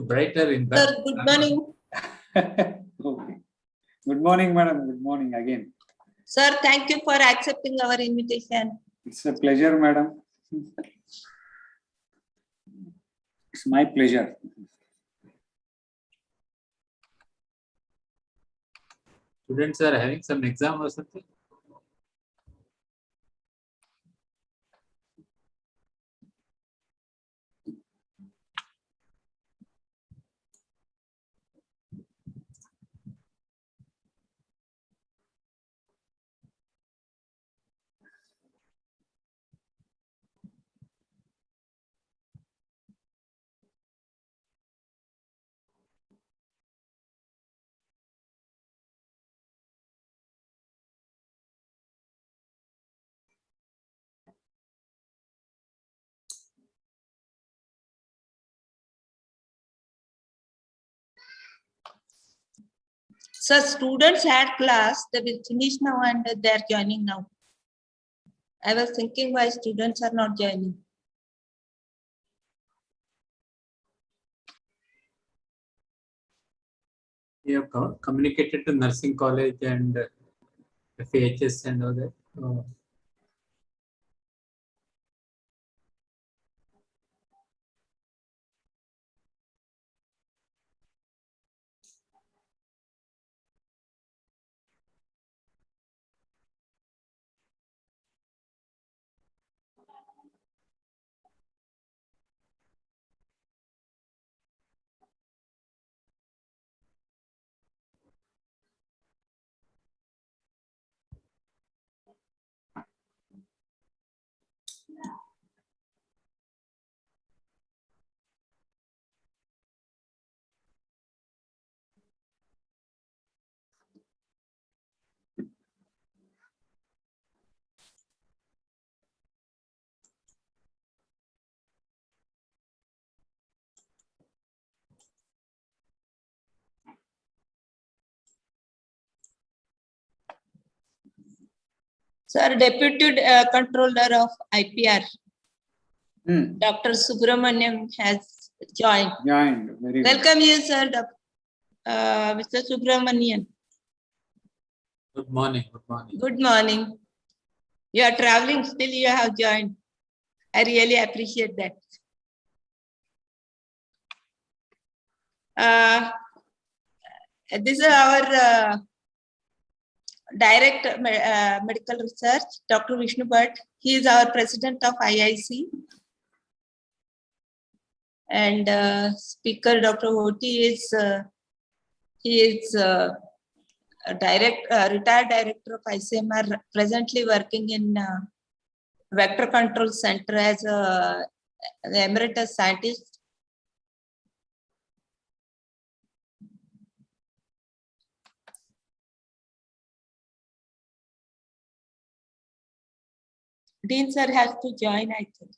brighter in Sir, back. good morning. Okay. Good morning, madam. Good morning again. Sir, thank you for accepting our invitation. It's a pleasure, madam. It's my pleasure. Students are having some exam or something. Sir, students had class, they will finish now and they are joining now. I was thinking why students are not joining. We have communicated to nursing college and FAHS and all that. Sir, Deputy Controller of IPR, Hmm. Dr. Subramaniam has joined. Joined. Very good. Welcome you, sir, Mr. Subramanian. Good morning. Good morning. Good morning. You are traveling, still you have joined. I really appreciate that. This is our Director Medical Research, Dr. Vishnu Bhatt. He is our President of IIC. And Speaker Dr. Hoti is a retired director of ICMR, presently working in Vector Control Center as an emeritus scientist. Dean sir has to join, I think.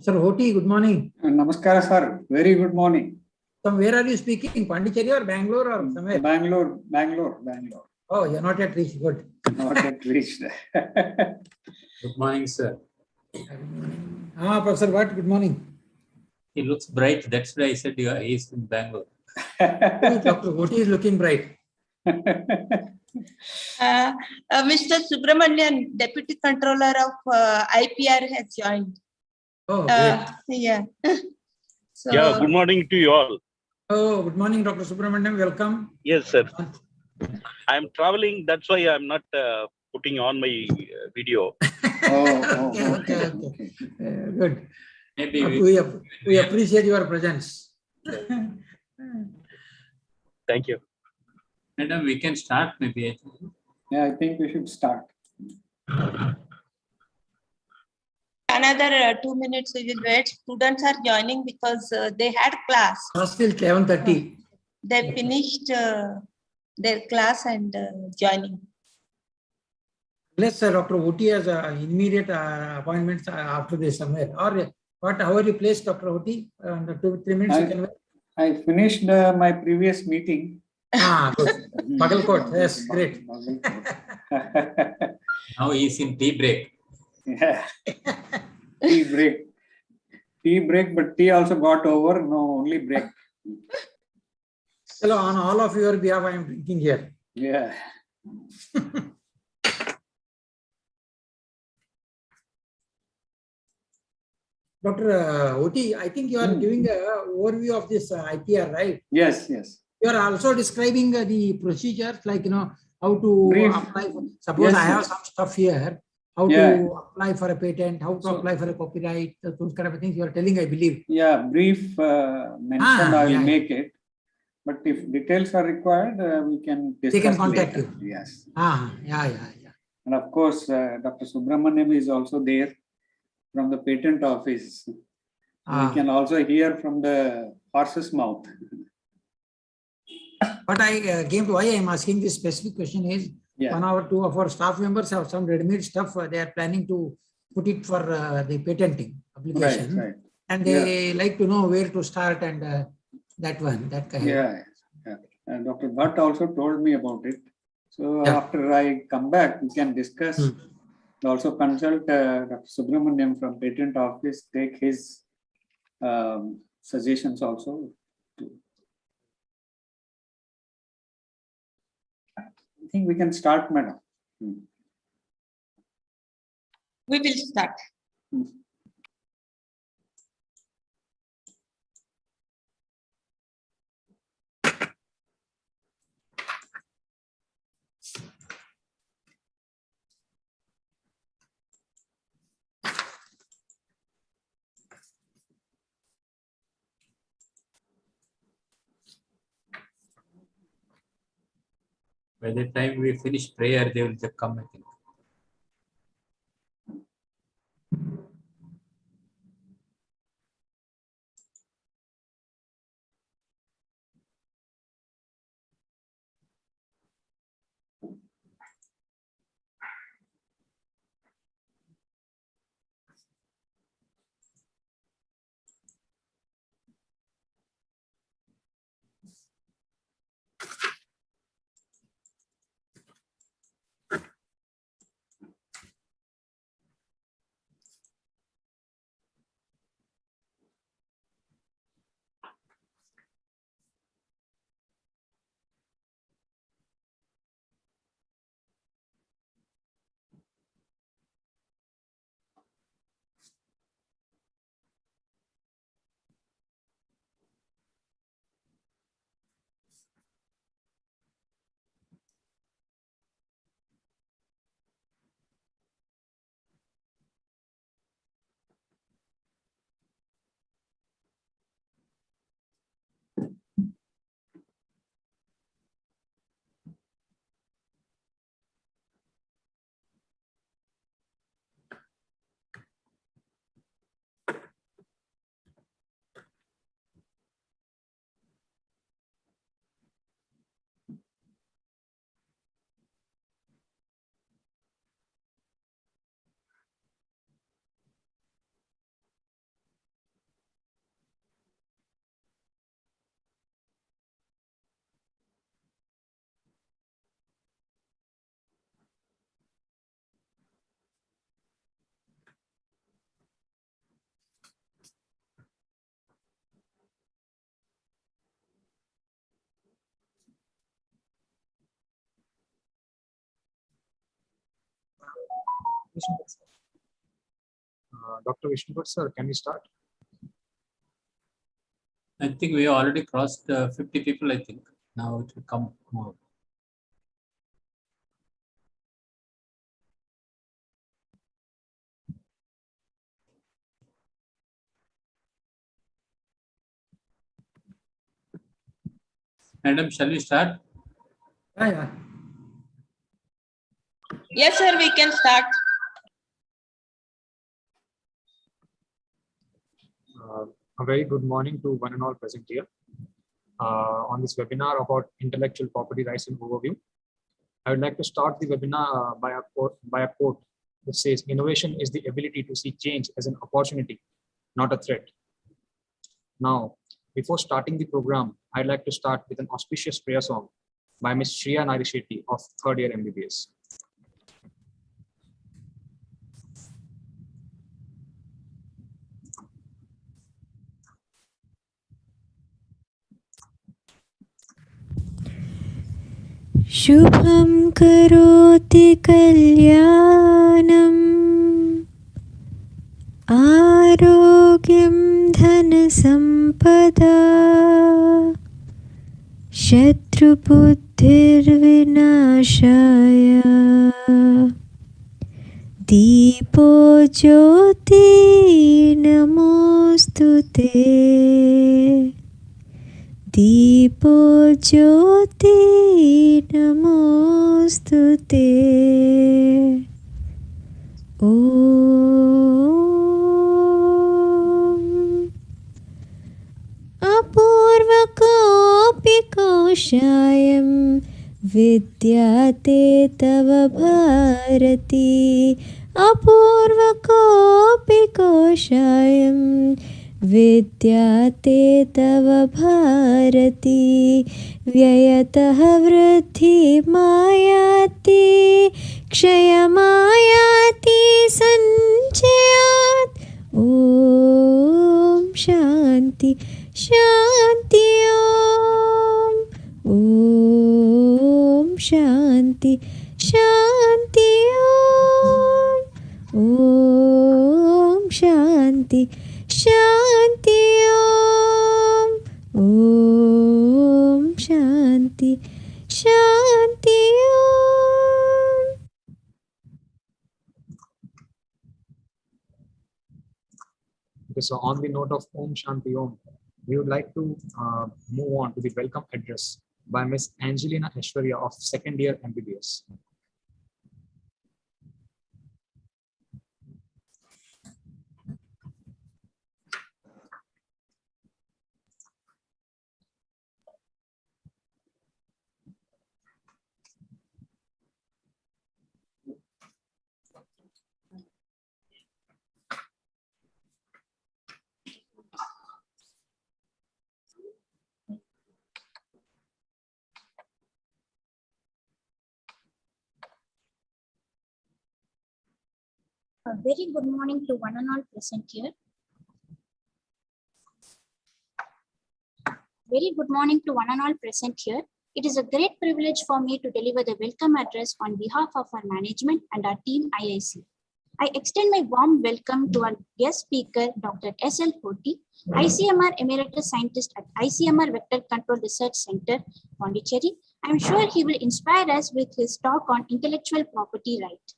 Sir Hoti, good morning. Namaskara, sir. Very good morning. From where are you speaking? Pondicherry or Bangalore or somewhere? Bangalore. Oh, you're not yet reached. Good. Not yet reached. Good morning, sir. Professor, what? Good morning. He looks bright. That's why I said he's in Bangalore. Dr. Hoti is looking bright. Mr. Subramanian, Deputy Controller of IPR has joined. Oh, great. Yeah. So, Yeah, good morning to you all. Oh, good morning, Dr. Subramanian. Welcome. Yes, sir. I'm traveling. That's why I'm not putting on my video. Okay. Good. Maybe We appreciate your presence. Thank you. Madam, we can start maybe. Yeah, I think we should start. another 2 minutes we will wait. Students are joining because they had class. Class till 11:30. They finished their class and joining. Unless Dr. Hoti has immediate appointments after this somewhere. Or what? How are you placed, Dr. Hoti? 2-3 minutes you can wait. I finished my previous meeting. Good. Bagalkot. Yes, great. Now he's in tea break. Yeah. Tea break, but tea also got over. No, only break. Hello, on all of your behalf, I am drinking here. Yeah. Dr. Hoti, I think you are giving an overview of this IPR, right? Yes. You are also describing the procedures, like, how to Brief. apply. Suppose Yes, I have yes. some stuff here, how to apply for a patent, how to apply for a copyright, those kind of things you are telling, I believe. Yeah, brief mention I will make it. But if details are required, we can discuss. They can contact later. you. Yes. Yeah. And of course, Dr. Subramaniam is also there from the patent office. We can also hear from the horse's mouth. But I came to why I am asking this specific question is, one or two of our staff members have some ready-made stuff. They are planning to put it for the patenting application. Right. And they like to know where to start and that kind. Yeah. And Dr. Bhatt also told me about it. So after I come back, we can discuss. Also consult Dr. Subramaniam from patent office, take his suggestions also. I think we can start, madam. We will start. By the time we finish prayer, they will just come, I think. Dr. Vishnu, sir, can we start? I think we already crossed 50 people, I think. Now it will come more. Madam, shall we start? Yeah. Yes, sir, we can start. A very good morning to one and all present here. On this webinar about intellectual property rights and overview, I would like to start the webinar by a quote which says, "Innovation is the ability to see change as an opportunity, not a threat." Now, before starting the program, I'd like to start with an auspicious prayer song by Ms. Shriya Narishetty of third year MBBS. शुभं करोति कल्याणम् आरोग्यं धनसम्पदा शत्रुबुद्धिर्विनाशाय दीपो ज्योति नमोऽस्तुते दीपो ज्योति नमोऽस्तुते अपूर्वकोऽपि कोशायं विद्याते तव भारती अपूर्वकोऽपि कोशायं विद्याते तव भारती व्ययतः वृद्धिमायाति क्षयमायाति सञ्चयात् ॐ शान्ति शान्ति ॐ शान्ति शान्ति ॐ शान्ति शान्ति ॐ शान्ति शान्ति Okay, so on the note of Om Shanti Om, we would like to move on to the welcome address by Ms. Angelina Aishwarya of second year MBBS. A very good morning to one and all present here. Very good morning to one and all present here. It is a great privilege for me to deliver the welcome address on behalf of our management and our team IIC. I extend my warm welcome to our guest speaker, Dr. S.L. Hoti, ICMR Emeritus Scientist at ICMR Vector Control Research Center, Pondicherry. I am sure he will inspire us with his talk on intellectual property right.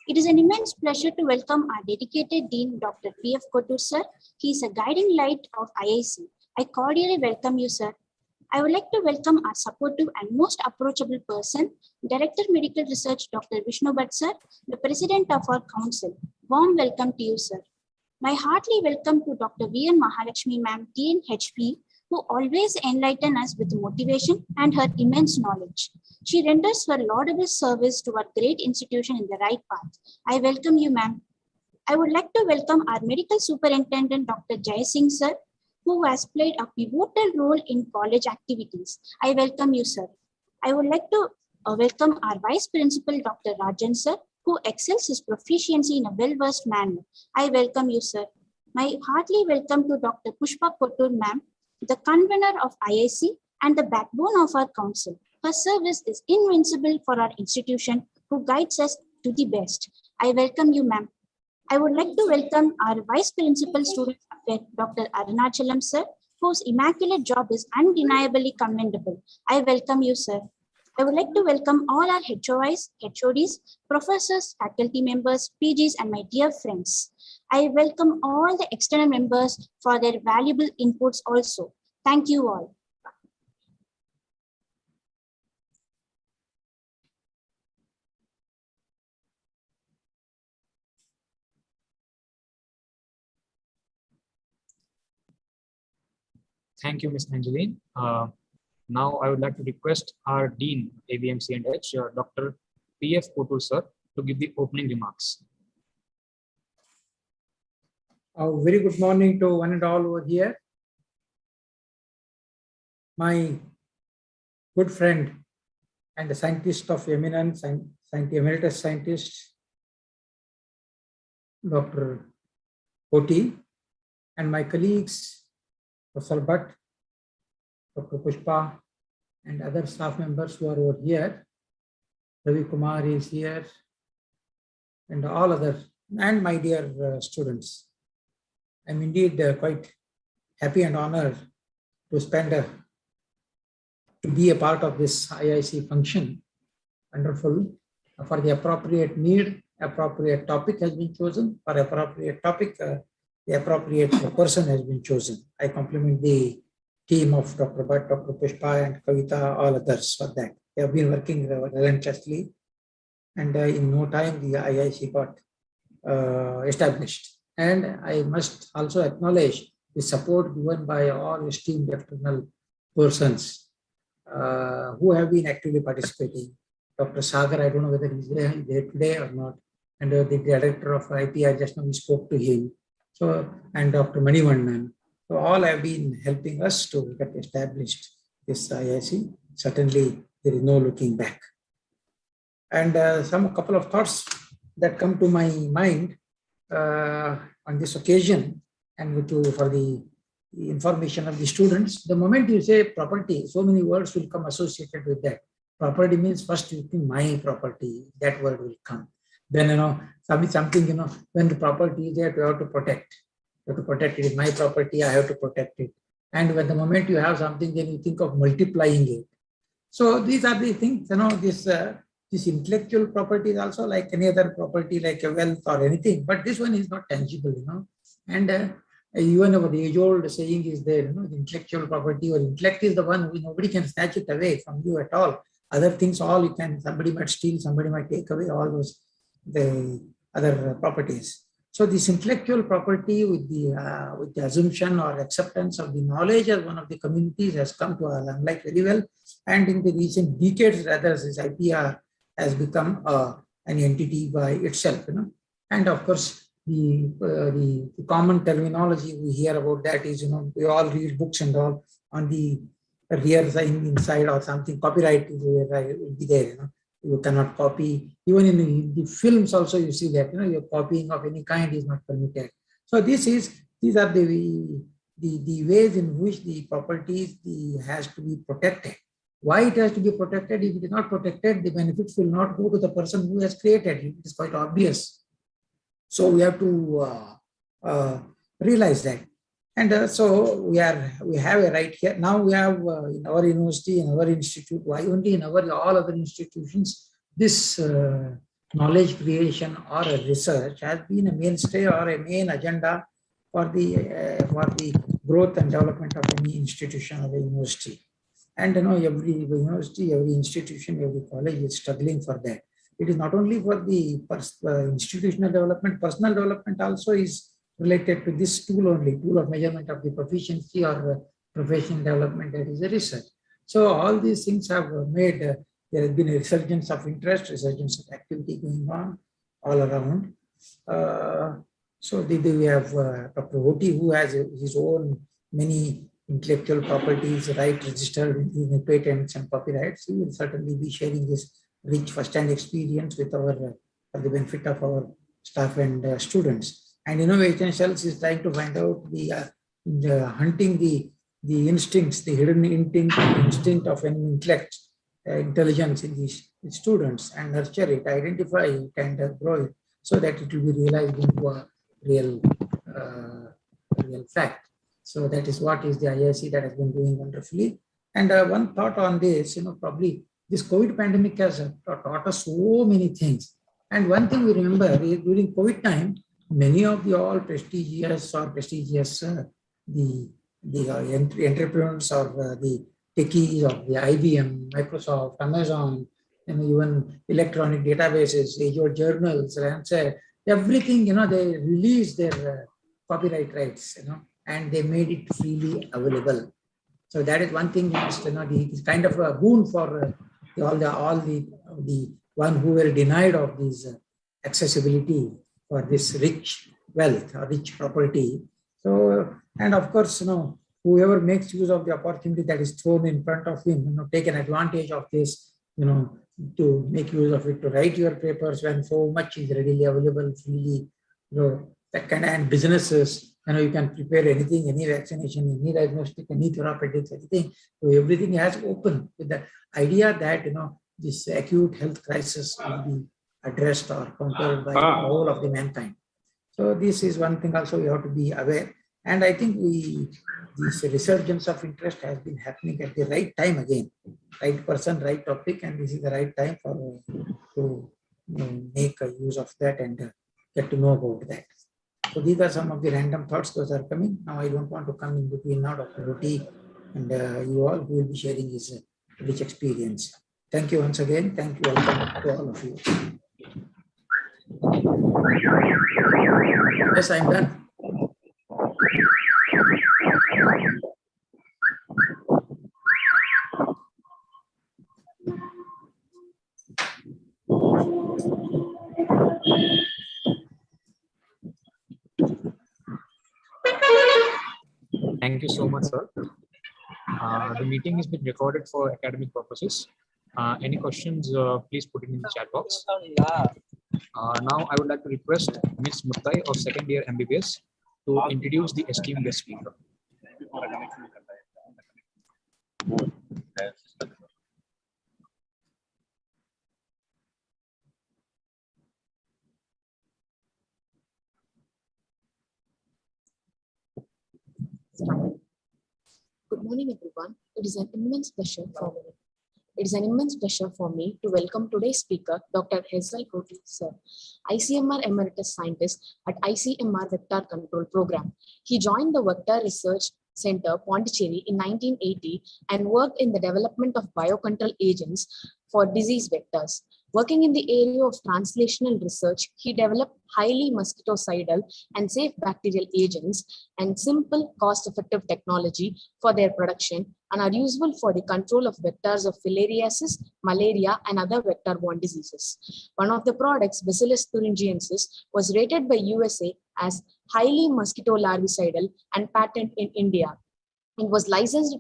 It is an immense pleasure to welcome our dedicated Dean, Dr. P.F. Kotur, sir. He is a guiding light of IIC. I cordially welcome you, sir. I would like to welcome our supportive and most approachable person, Director Medical Research, Dr. Vishnu Bhatt, sir, the President of our Council. Warm welcome to you, sir. My heartily welcome to Dr. V.N. Mahalakshmi, ma'am, DNHP, who always enlighten us with motivation and her immense knowledge. She renders her laudable service to our great institution in the right path. I welcome you, ma'am. I would like to welcome our Medical Superintendent, Dr. Jai Singh, sir, who has played a pivotal role in college activities. I welcome you, sir. I would like to welcome our Vice Principal, Dr. Rajan, sir, who excels his proficiency in a well-versed manner. I welcome you, sir. My heartily welcome to Dr. Pushpa Kotur, ma'am, the convener of IIC and the backbone of our council. Her service is invincible for our institution, who guides us to the best. I welcome you, ma'am. I would like to welcome our Vice Principal Student Affairs, Dr. Arunachalam, sir, whose immaculate job is undeniably commendable. I welcome you, sir. I would like to welcome all our HOIs, HODs, professors, faculty members, PGs, and my dear friends. I welcome all the external members for their valuable inputs also. Thank you all. Thank you, Ms. Angeline. Now I would like to request our Dean, ABMC and H, Dr. P.F. Kotul, sir, to give the opening remarks. Very good morning to one and all over here. My good friend and a scientist of eminence, emeritus scientist, Dr. Koti, and my colleagues, Professor Bhatt, Dr. Pushpa, and other staff members who are over here. Ravi Kumar is here, and all other, and my dear students. I'm indeed quite happy and honored to be a part of this IIC function. Wonderful. For the appropriate need, appropriate topic has been chosen. For appropriate topic, the appropriate person has been chosen. I compliment the team of Dr. Bhatt, Dr. Pushpa, and Kavita, all others for that. They have been working relentlessly, and in no time the IIC got established. And I must also acknowledge the support given by all esteemed external persons who have been actively participating. Dr. Sagar, I don't know whether he's there today or not, and the director of IPR, just now we spoke to him. So, and Dr. Manivannan. So all have been helping us to get established this IIC. Certainly, there is no looking back. And a couple of thoughts that come to my mind on this occasion, and for the information of the students. The moment you say property, so many words will come associated with that. Property means first you think my property, that word will come. Then, something, when the property is there, you have to protect. You have to protect it. It's my property, I have to protect it. And when the moment you have something, then you think of multiplying it. So these are the things, this intellectual property is also like any other property, like a wealth or anything, but this one is not tangible, And even our age-old saying is there, the intellectual property or intellect is the one who nobody can snatch it away from you at all. Other things, all you can, somebody might steal, somebody might take away all those, the other properties. So this intellectual property with the assumption or acceptance of the knowledge as one of the communities has come to our life very well. And in the recent decades, rather, this IPR has become an entity by itself, And of course, the common terminology we hear about that is, we all read books and all on the rear side inside or something, copyright will be there, You cannot copy. Even in the films also you see that, your copying of any kind is not permitted. So these are the ways in which the properties has to be protected. Why it has to be protected? If it is not protected, the benefits will not go to the person who has created it. It is quite obvious. So we have to realize that. And so we have a right here. Now we have in our university, in our institute, why only in all other institutions, this knowledge creation or a research has been a mainstay or a main agenda for the growth and development of any institution or a university. And every university, every institution, every college is struggling for that. It is not only for the institutional development, personal development also is related to this tool only, tool of measurement of the proficiency or professional development, that is a research. So all these things have made, there has been a resurgence of interest, resurgence of activity going on all around. So we have Dr. Oti, who has his own many intellectual properties, right registered in patents and copyrights. He will certainly be sharing this rich first-hand experience with for the benefit of our staff and students. And Innovation Cells is trying to find out hunting the instincts, the hidden instinct of an intellect intelligence in these students and nurture it, identify it, and grow it so that it will be realized into a real, real fact. So that is what is the IIC that has been doing wonderfully. And one thought on this, probably this COVID pandemic has taught us so many things. And one thing we remember is during COVID time, many of the all prestigious the entrepreneurs or the techies of the IBM, Microsoft, Amazon, and even electronic databases, age-old journals, everything, they released their copyright rights, and they made it freely available. So that is one thing, it's kind of a boon for all the one who were denied of this accessibility for this rich wealth or rich property. So, and of course, whoever makes use of the opportunity that is thrown in front of him, take an advantage of this, to make use of it, to write your papers when so much is readily available freely, that kind of, and businesses, you can prepare anything, any vaccination, any diagnostic, any therapeutics, anything. So everything has open with the idea that, this acute health crisis will be addressed or countered by all of the mankind. So this is one thing also we have to be aware. And I think this resurgence of interest has been happening at the right time again, right person, right topic, and this is the right time to make a use of that and get to know about that. So these are some of the random thoughts those are coming. Now I don't want to come in between now, Dr. Roti and you all who will be sharing his rich experience. Thank you once again. Thank you. Welcome to all of you. Yes, I'm done. Thank you so much, sir. The meeting has been recorded for academic purposes. Any questions, please put it in the chat box. Now, I would like to request Ms. Muttai of second year MBBS to introduce the esteemed guest speaker. Good morning, everyone. It is an immense pleasure for me to welcome today's speaker, Dr. Hazel Koti, sir, ICMR Emeritus Scientist at ICMR Vector Control Program. He joined the Vector Research Center, Pondicherry in 1980 and worked in the development of biocontrol agents for disease vectors. Working in the area of translational research, he developed highly mosquitocidal and safe bacterial agents and simple, cost-effective technology for their production and are useful for the control of vectors of filariasis, malaria, and other vector-borne diseases. One of the products, Bacillus thuringiensis, was rated by USA as highly mosquito larvicidal and patented in India. It was licensed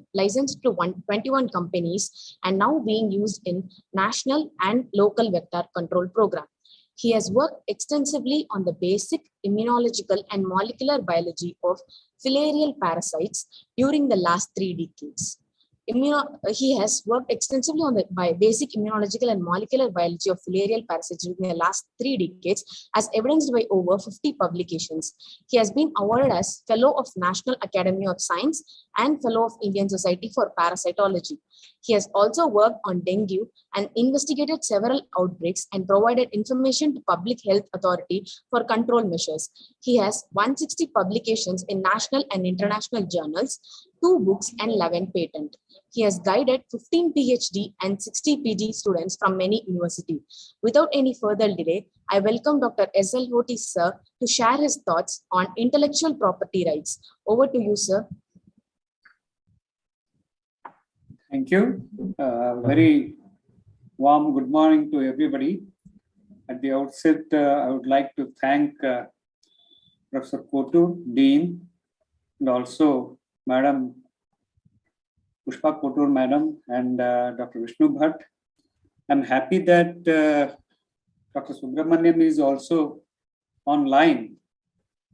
to 21 companies and now being used in national and local vector control program. He has worked extensively on the basic immunological and molecular biology of filarial parasites during the last 3 decades. He has worked extensively on the basic immunological and molecular biology of filarial parasites during the last 3 decades, as evidenced by over 50 publications. He has been awarded as Fellow of National Academy of Science and Fellow of Indian Society for Parasitology. He has also worked on dengue and investigated several outbreaks and provided information to Public Health Authority for control measures. He has 160 publications in national and international journals, 2 books and 11 patents. He has guided 15 PhD and 60 PG students from many universities. Without any further delay, I welcome Dr. S.L. Hoti, sir, to share his thoughts on intellectual property rights. Over to you, sir. Thank you. Very warm good morning to everybody. At the outset, I would like to thank Professor Kotur, Dean, and also Madam Pushpa Kotur, Madam, and Dr. Vishnu Bhatt. I'm happy that Dr. Subramaniam is also online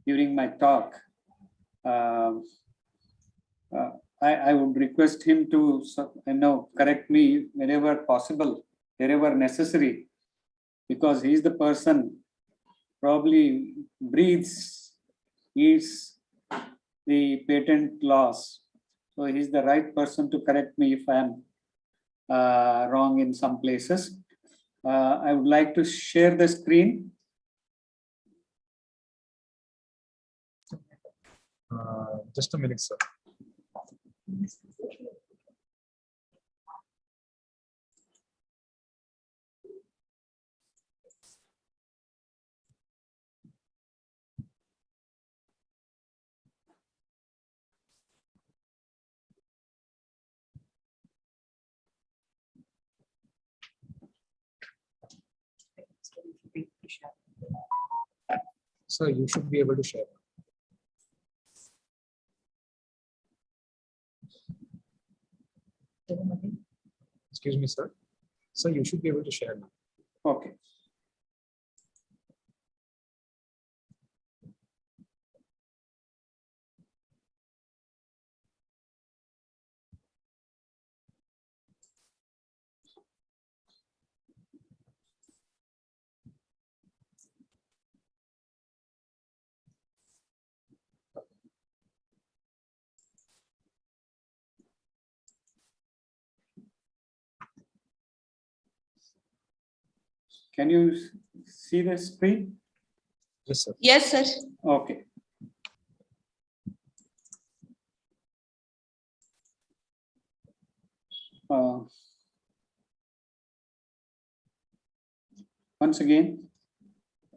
during my talk. I would request him to correct me whenever possible, wherever necessary, because he is the person probably breathes, eats the patent laws. So he's the right person to correct me if I am wrong in some places. I would like to share the screen. Just a minute, sir. So you should be able to share. Excuse me, sir. So you should be able to share now. Okay. Can you see the screen? Yes, sir. Yes, sir. Okay. Once again,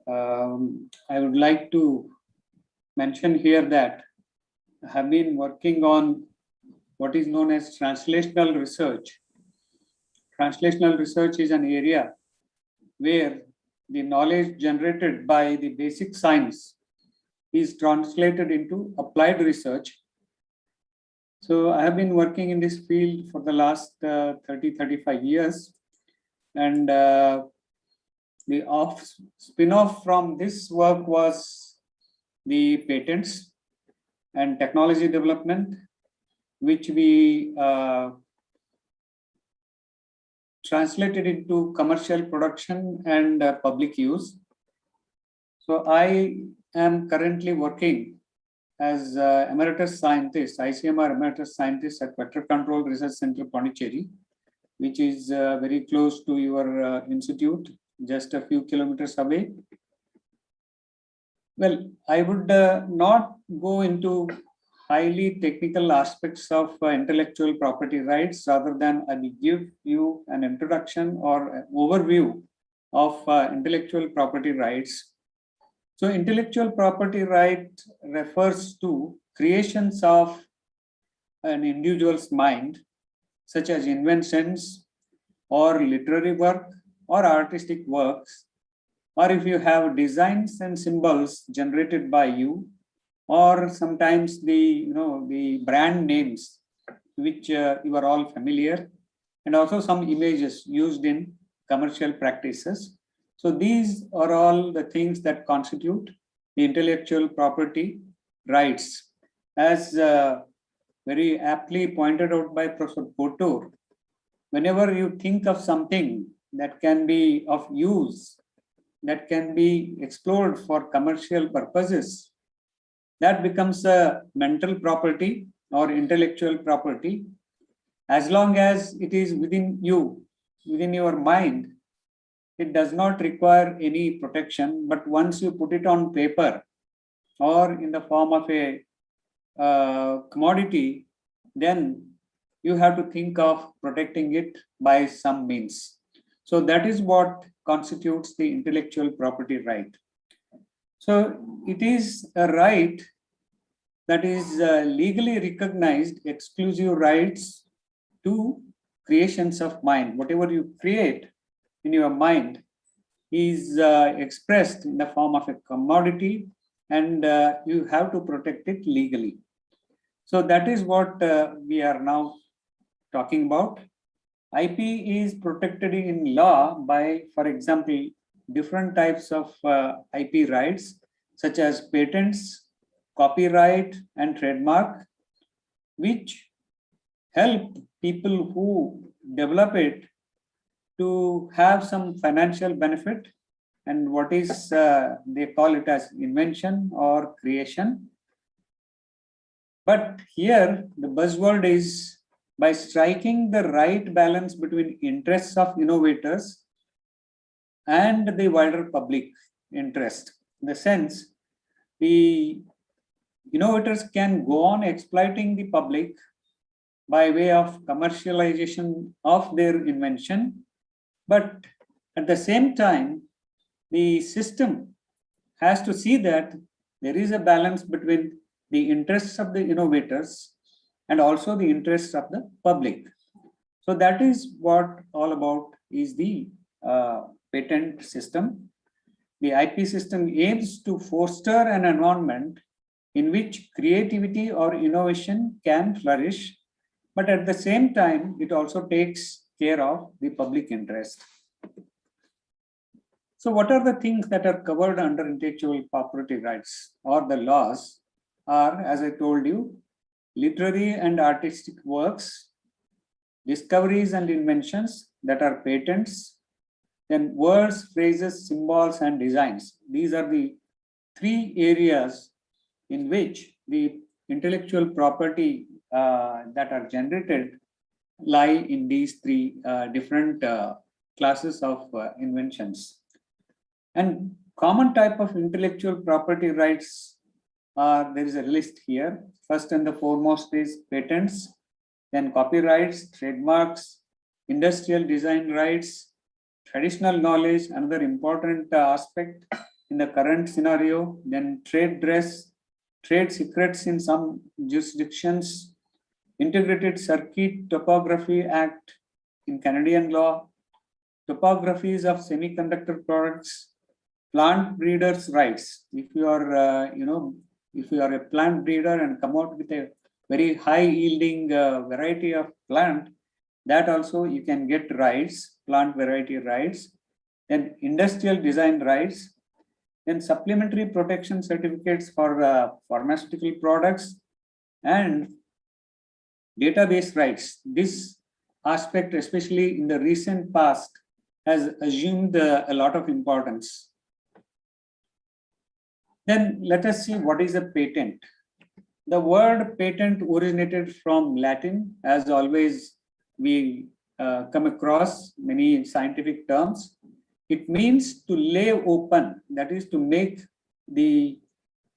I would like to mention here that I have been working on what is known as translational research. Translational research is an area where the knowledge generated by the basic science is translated into applied research. So I have been working in this field for the last 30-35 years. And the spin-off from this work was the patents and technology development, which we translated into commercial production and public use. So I am currently working as emeritus scientist, ICMR emeritus scientist at Vector Control Research Center, Pondicherry, which is very close to your institute, just a few kilometers away. Well, I would not go into highly technical aspects of intellectual property rights, rather than I will give you an introduction or an overview of intellectual property rights. So intellectual property right refers to creations of an individual's mind, such as inventions or literary work or artistic works, or if you have designs and symbols generated by you, or sometimes the brand names which you are all familiar, and also some images used in commercial practices. So these are all the things that constitute the intellectual property rights. As very aptly pointed out by Professor Potur, whenever you think of something that can be of use, that can be explored for commercial purposes, that becomes a mental property or intellectual property, as long as it is within you, within your mind. It does not require any protection, but once you put it on paper or in the form of a commodity, then you have to think of protecting it by some means. So that is what constitutes the intellectual property right. So it is a right that is legally recognized exclusive rights to creations of mind. Whatever you create in your mind is expressed in the form of a commodity, and you have to protect it legally. So that is what we are now talking about. IP is protected in law by, for example, different types of IP rights, such as patents, copyright, and trademark, which help people who develop it to have some financial benefit, and what is they call it as invention or creation. But here the buzzword is by striking the right balance between interests of innovators and the wider public interest. In the sense, the innovators can go on exploiting the public by way of commercialization of their invention, but at the same time, the system has to see that there is a balance between the interests of the innovators and also the interests of the public. So that is what all about is the patent system. The IP system aims to foster an environment in which creativity or innovation can flourish, but at the same time, it also takes care of the public interest. So what are the things that are covered under intellectual property rights or the laws are, as I told you, literary and artistic works, discoveries and inventions that are patents, then words, phrases, symbols, and designs. These are the three areas in which the intellectual property that are generated lie in these three different classes of inventions. And common type of intellectual property rights are, there is a list here. First and the foremost is patents, then copyrights, trademarks, industrial design rights, traditional knowledge, another important aspect in the current scenario, then trade dress, trade secrets in some jurisdictions, Integrated Circuit Topography Act in Canadian law, topographies of semiconductor products, plant breeders' rights. If you are, if you are a plant breeder and come out with a very high yielding variety of plant, that also you can get rights, plant variety rights, then industrial design rights, then supplementary protection certificates for pharmaceutical products, and database rights. This aspect, especially in the recent past, has assumed a lot of importance. Then let us see what is a patent. The word patent originated from Latin. As always, we come across many scientific terms. It means to lay open, that is to make the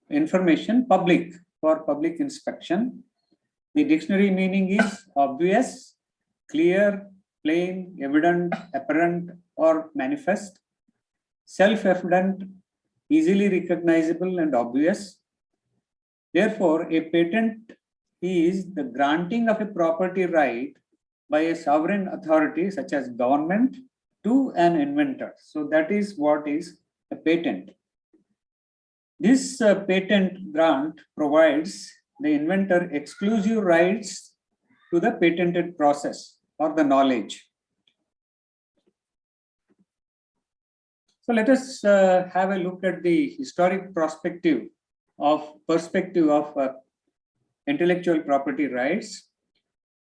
information public for public inspection. The dictionary meaning is obvious, clear, plain, evident, apparent, or manifest, self-evident, easily recognizable and obvious. Therefore, a patent is the granting of a property right by a sovereign authority such as government to an inventor. So that is what is a patent. This patent grant provides the inventor exclusive rights to the patented process or the knowledge. So let us have a look at the historic perspective of intellectual property rights.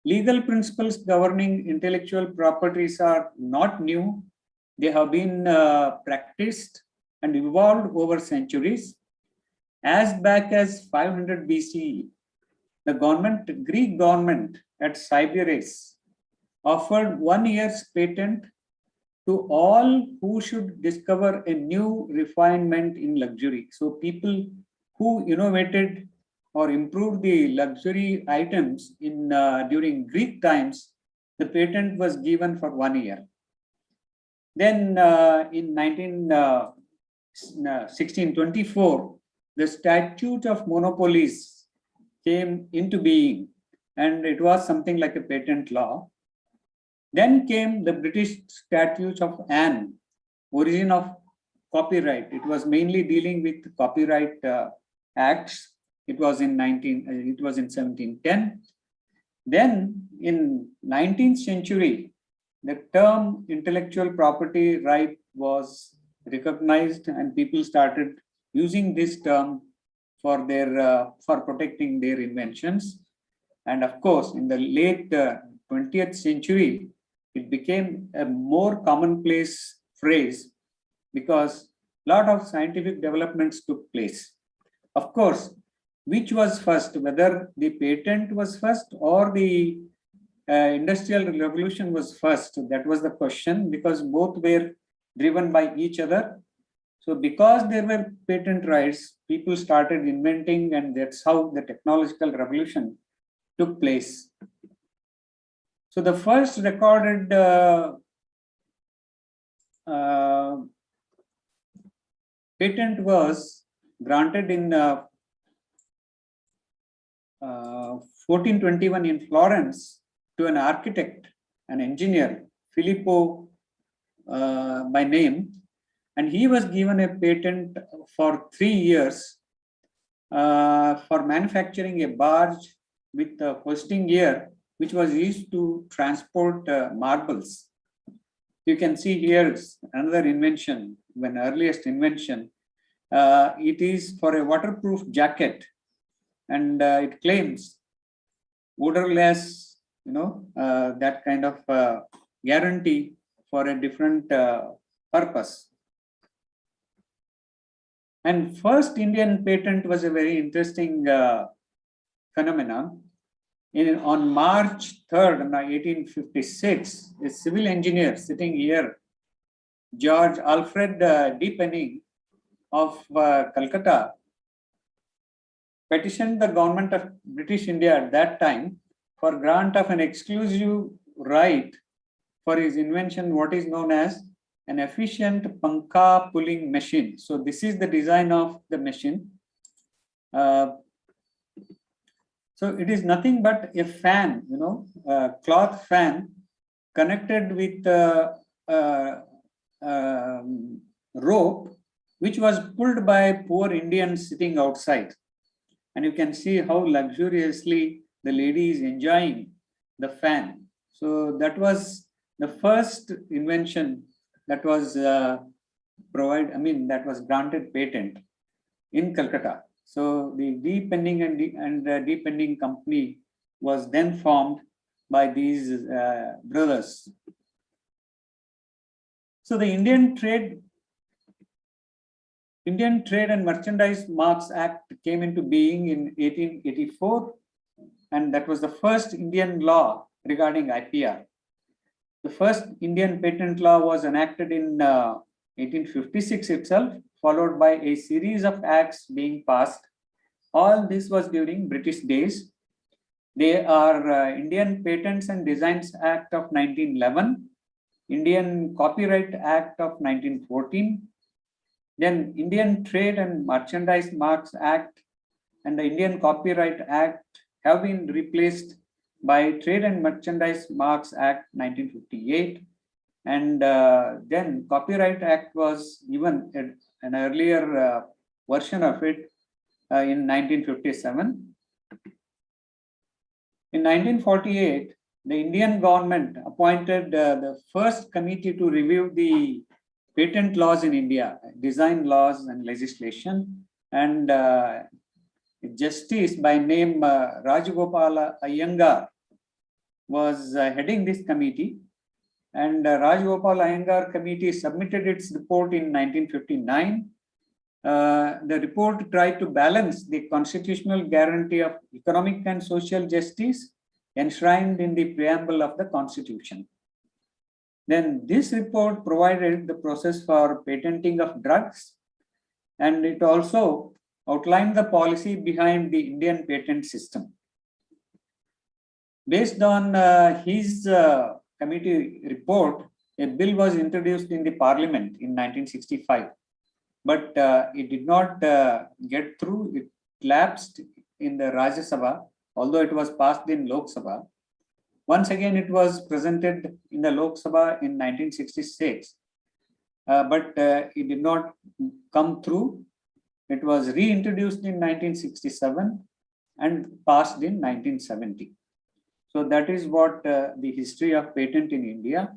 Legal principles governing intellectual properties are not new. They have been practiced and evolved over centuries. As back as 500 BCE, the Greek government at Sybaris offered 1 year's patent to all who should discover a new refinement in luxury. So people who innovated or improved the luxury items in during Greek times, the patent was given for 1 year. Then in 1624, the Statute of Monopolies came into being, and it was something like a patent law. Then came the British Statute of Anne, origin of copyright. It was mainly dealing with copyright acts. It was in 1710. Then in 19th century, the term intellectual property right was recognized, and people started using this term for their for protecting their inventions. And of course, in the late 20th century, it became a more commonplace phrase because a lot of scientific developments took place. Of course, which was first, whether the patent was first or the industrial revolution was first, that was the question, because both were driven by each other. So because there were patent rights, people started inventing, and that's how the technological revolution took place. So the first recorded patent was granted in 1421 in Florence to an architect, an engineer, Filippo by name, and he was given a patent for 3 years for manufacturing a barge with a hoisting gear, which was used to transport marbles. You can see here another invention, an earliest invention. It is for a waterproof jacket, and it claims odorless, that kind of guarantee for a different purpose. And first Indian patent was a very interesting phenomenon. On March 3rd, 1856, a civil engineer sitting here, George Alfred Deepening of Calcutta, petitioned the government of British India at that time for grant of an exclusive right for his invention, what is known as an efficient pankha pulling machine. So this is the design of the machine. So it is nothing but a fan, a cloth fan connected with rope, which was pulled by poor Indians sitting outside. And you can see how luxuriously the lady is enjoying the fan. So that was the first invention that was that was granted patent in Calcutta. So the Deepening and Deepening company was then formed by these brothers. So the Indian Trade and Merchandise Marks Act came into being in 1884, and that was the first Indian law regarding IPR. The first Indian patent law was enacted in 1856 itself, followed by a series of acts being passed. All this was during British days. They are Indian Patents and Designs Act of 1911, Indian Copyright Act of 1914, then Indian Trade and Merchandise Marks Act and the Indian Copyright Act have been replaced by Trade and Merchandise Marks Act 1958. And then Copyright Act was even an earlier version of it in 1957. In 1948, the Indian government appointed the first committee to review the patent laws in India, design laws and legislation, and justice by name Rajagopala Iyengar was heading this committee, and Rajagopal Iyengar committee submitted its report in 1959. The report tried to balance the constitutional guarantee of economic and social justice enshrined in the preamble of the Constitution. Then this report provided the process for patenting of drugs, and it also outlined the policy behind the Indian patent system. Based on his committee report, a bill was introduced in the parliament in 1965, but it did not get through. It lapsed in the Rajya Sabha, although it was passed in Lok Sabha. Once again, it was presented in the Lok Sabha in 1966, but it did not come through. It was reintroduced in 1967 and passed in 1970. So that is what the history of patent in India.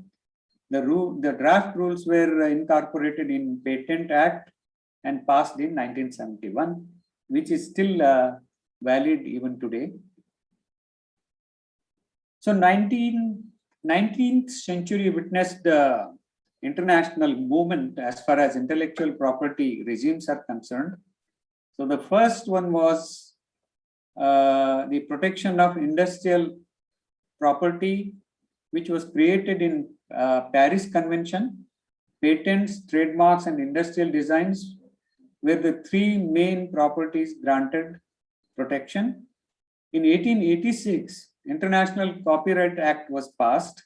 The draft rules were incorporated in Patent Act and passed in 1971, which is still valid even today. So 19th century witnessed the international movement as far as intellectual property regimes are concerned. So the first one was the protection of industrial property, which was created in Paris Convention. Patents, trademarks, and industrial designs were the three main properties granted protection. In 1886, International Copyright Act was passed,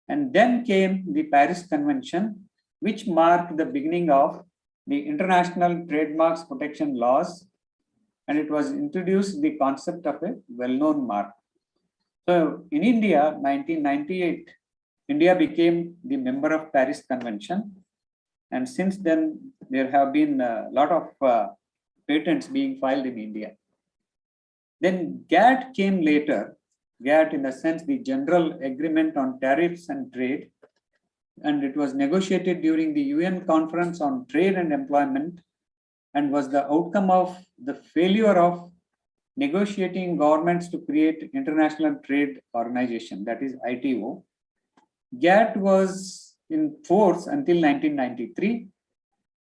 and then came the Paris Convention, which marked the beginning of the international trademarks protection laws, and it was introduced the concept of a well-known mark. So in India, 1998, India became the member of Paris Convention, and since then there have been a lot of patents being filed in India. Then GATT came later. GATT, in the sense, the General Agreement on Tariffs and Trade, and it was negotiated during the UN Conference on Trade and Employment, and was the outcome of the failure of negotiating governments to create International Trade Organization, that is ITO. GATT was in force until 1993,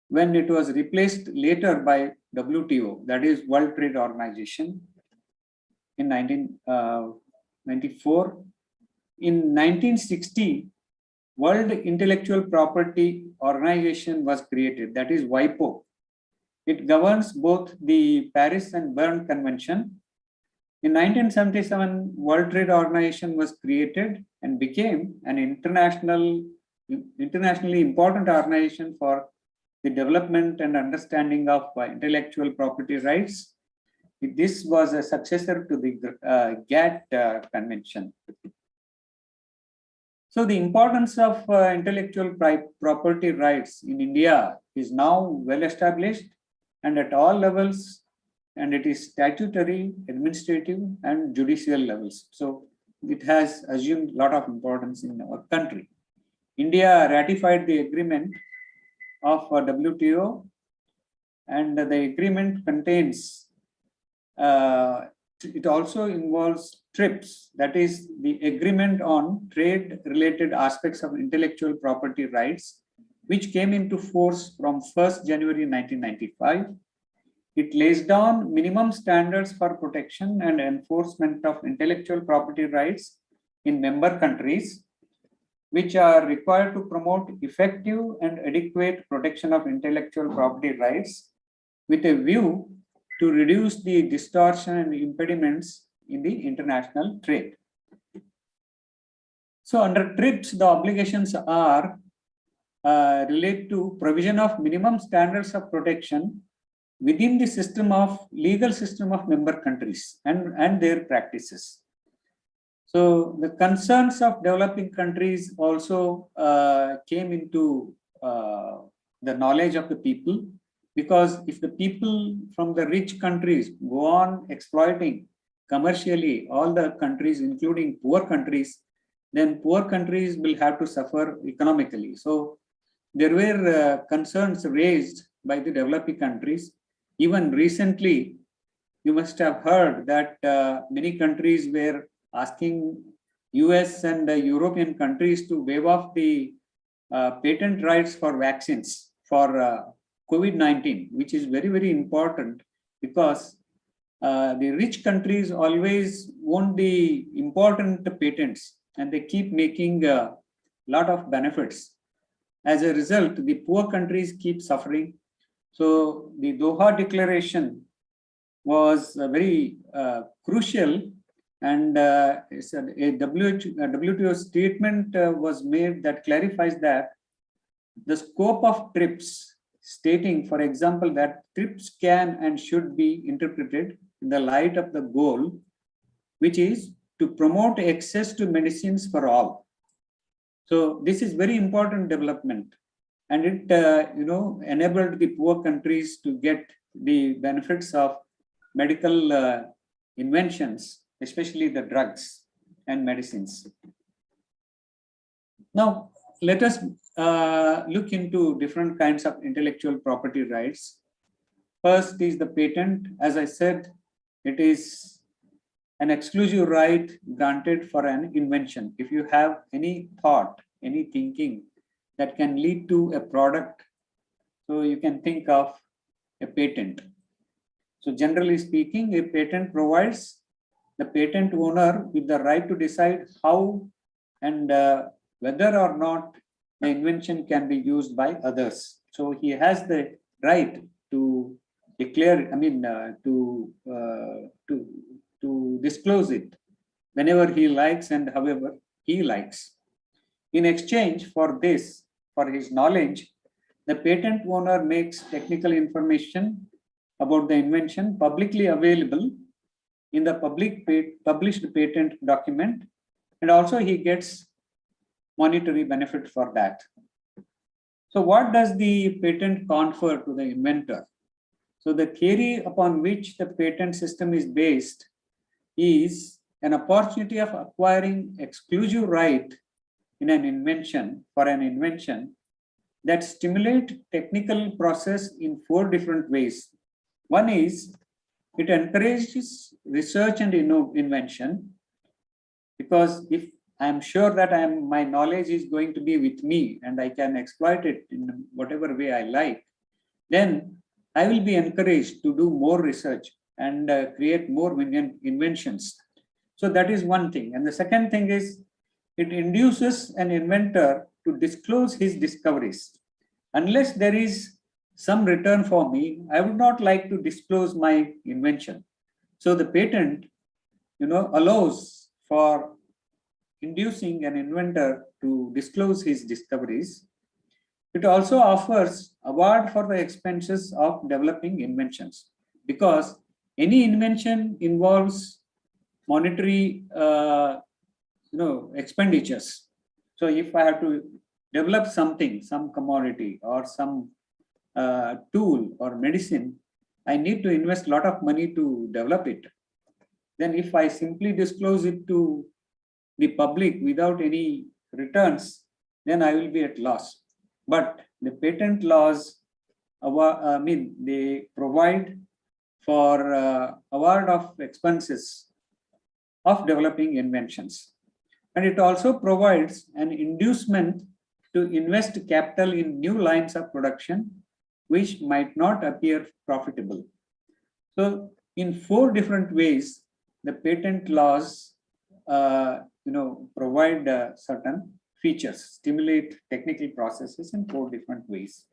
when it was replaced later by WTO, that is World Trade Organization, in 1994. In 1960, World Intellectual Property Organization was created, that is WIPO. It governs both the Paris and Berne Convention. In 1977, World Trade Organization was created and became an internationally important organization for the development and understanding of intellectual property rights. This was a successor to the GATT Convention. So the importance of intellectual property rights in India is now well established and at all levels, and it is statutory, administrative, and judicial levels. So it has assumed a lot of importance in our country. India ratified the agreement of WTO, and the agreement contains, it also involves TRIPS, that is the Agreement on Trade-Related Aspects of Intellectual Property Rights, which came into force from 1st January 1995. It lays down minimum standards for protection and enforcement of intellectual property rights in member countries, which are required to promote effective and adequate protection of intellectual property rights with a view to reduce the distortion and impediments in the international trade. So under TRIPS, the obligations are relate to provision of minimum standards of protection within the legal system of member countries and their practices. So the concerns of developing countries also came into the knowledge of the people, because if the people from the rich countries go on exploiting commercially all the countries, including poor countries, then poor countries will have to suffer economically. So there were concerns raised by the developing countries. Even recently, you must have heard that many countries were asking US and European countries to waive off the patent rights for vaccines for COVID-19, which is very, very important, because the rich countries always want the important patents and they keep making a lot of benefits. As a result, the poor countries keep suffering. So the Doha Declaration was very crucial, and a WTO statement was made that clarifies that the scope of TRIPS, stating, for example, that TRIPS can and should be interpreted in the light of the goal, which is to promote access to medicines for all. So this is very important development, and it enabled the poor countries to get the benefits of medical inventions, especially the drugs and medicines. Now, let us look into different kinds of intellectual property rights. First is the patent. As I said, it is an exclusive right granted for an invention. If you have any thought, any thinking that can lead to a product, so you can think of a patent. So generally speaking, a patent provides the patent owner with the right to decide how and whether or not the invention can be used by others. So he has the right to declare, to disclose it whenever he likes and however he likes. In exchange for this, for his knowledge, the patent owner makes technical information about the invention publicly available in the published patent document, and also he gets monetary benefit for that. So what does the patent confer to the inventor? So the theory upon which the patent system is based is an opportunity of acquiring exclusive right in an invention, for an invention that stimulate technical process in 4 different ways. One is it encourages research and invention, because if I'm sure that my knowledge is going to be with me and I can exploit it in whatever way I like, then I will be encouraged to do more research and create more inventions. So that is one thing. And the second thing is it induces an inventor to disclose his discoveries. Unless there is some return for me, I would not like to disclose my invention. So the patent, allows for inducing an inventor to disclose his discoveries. It also offers award for the expenses of developing inventions, because any invention involves monetary expenditures. So if I have to develop something, some commodity or some tool or medicine, I need to invest a lot of money to develop it. Then if I simply disclose it to the public without any returns, then I will be at loss. But the patent laws, they provide for award of expenses of developing inventions. And it also provides an inducement to invest capital in new lines of production, which might not appear profitable. So in 4 different ways, the patent laws provide certain features, stimulate technical processes in 4 different ways.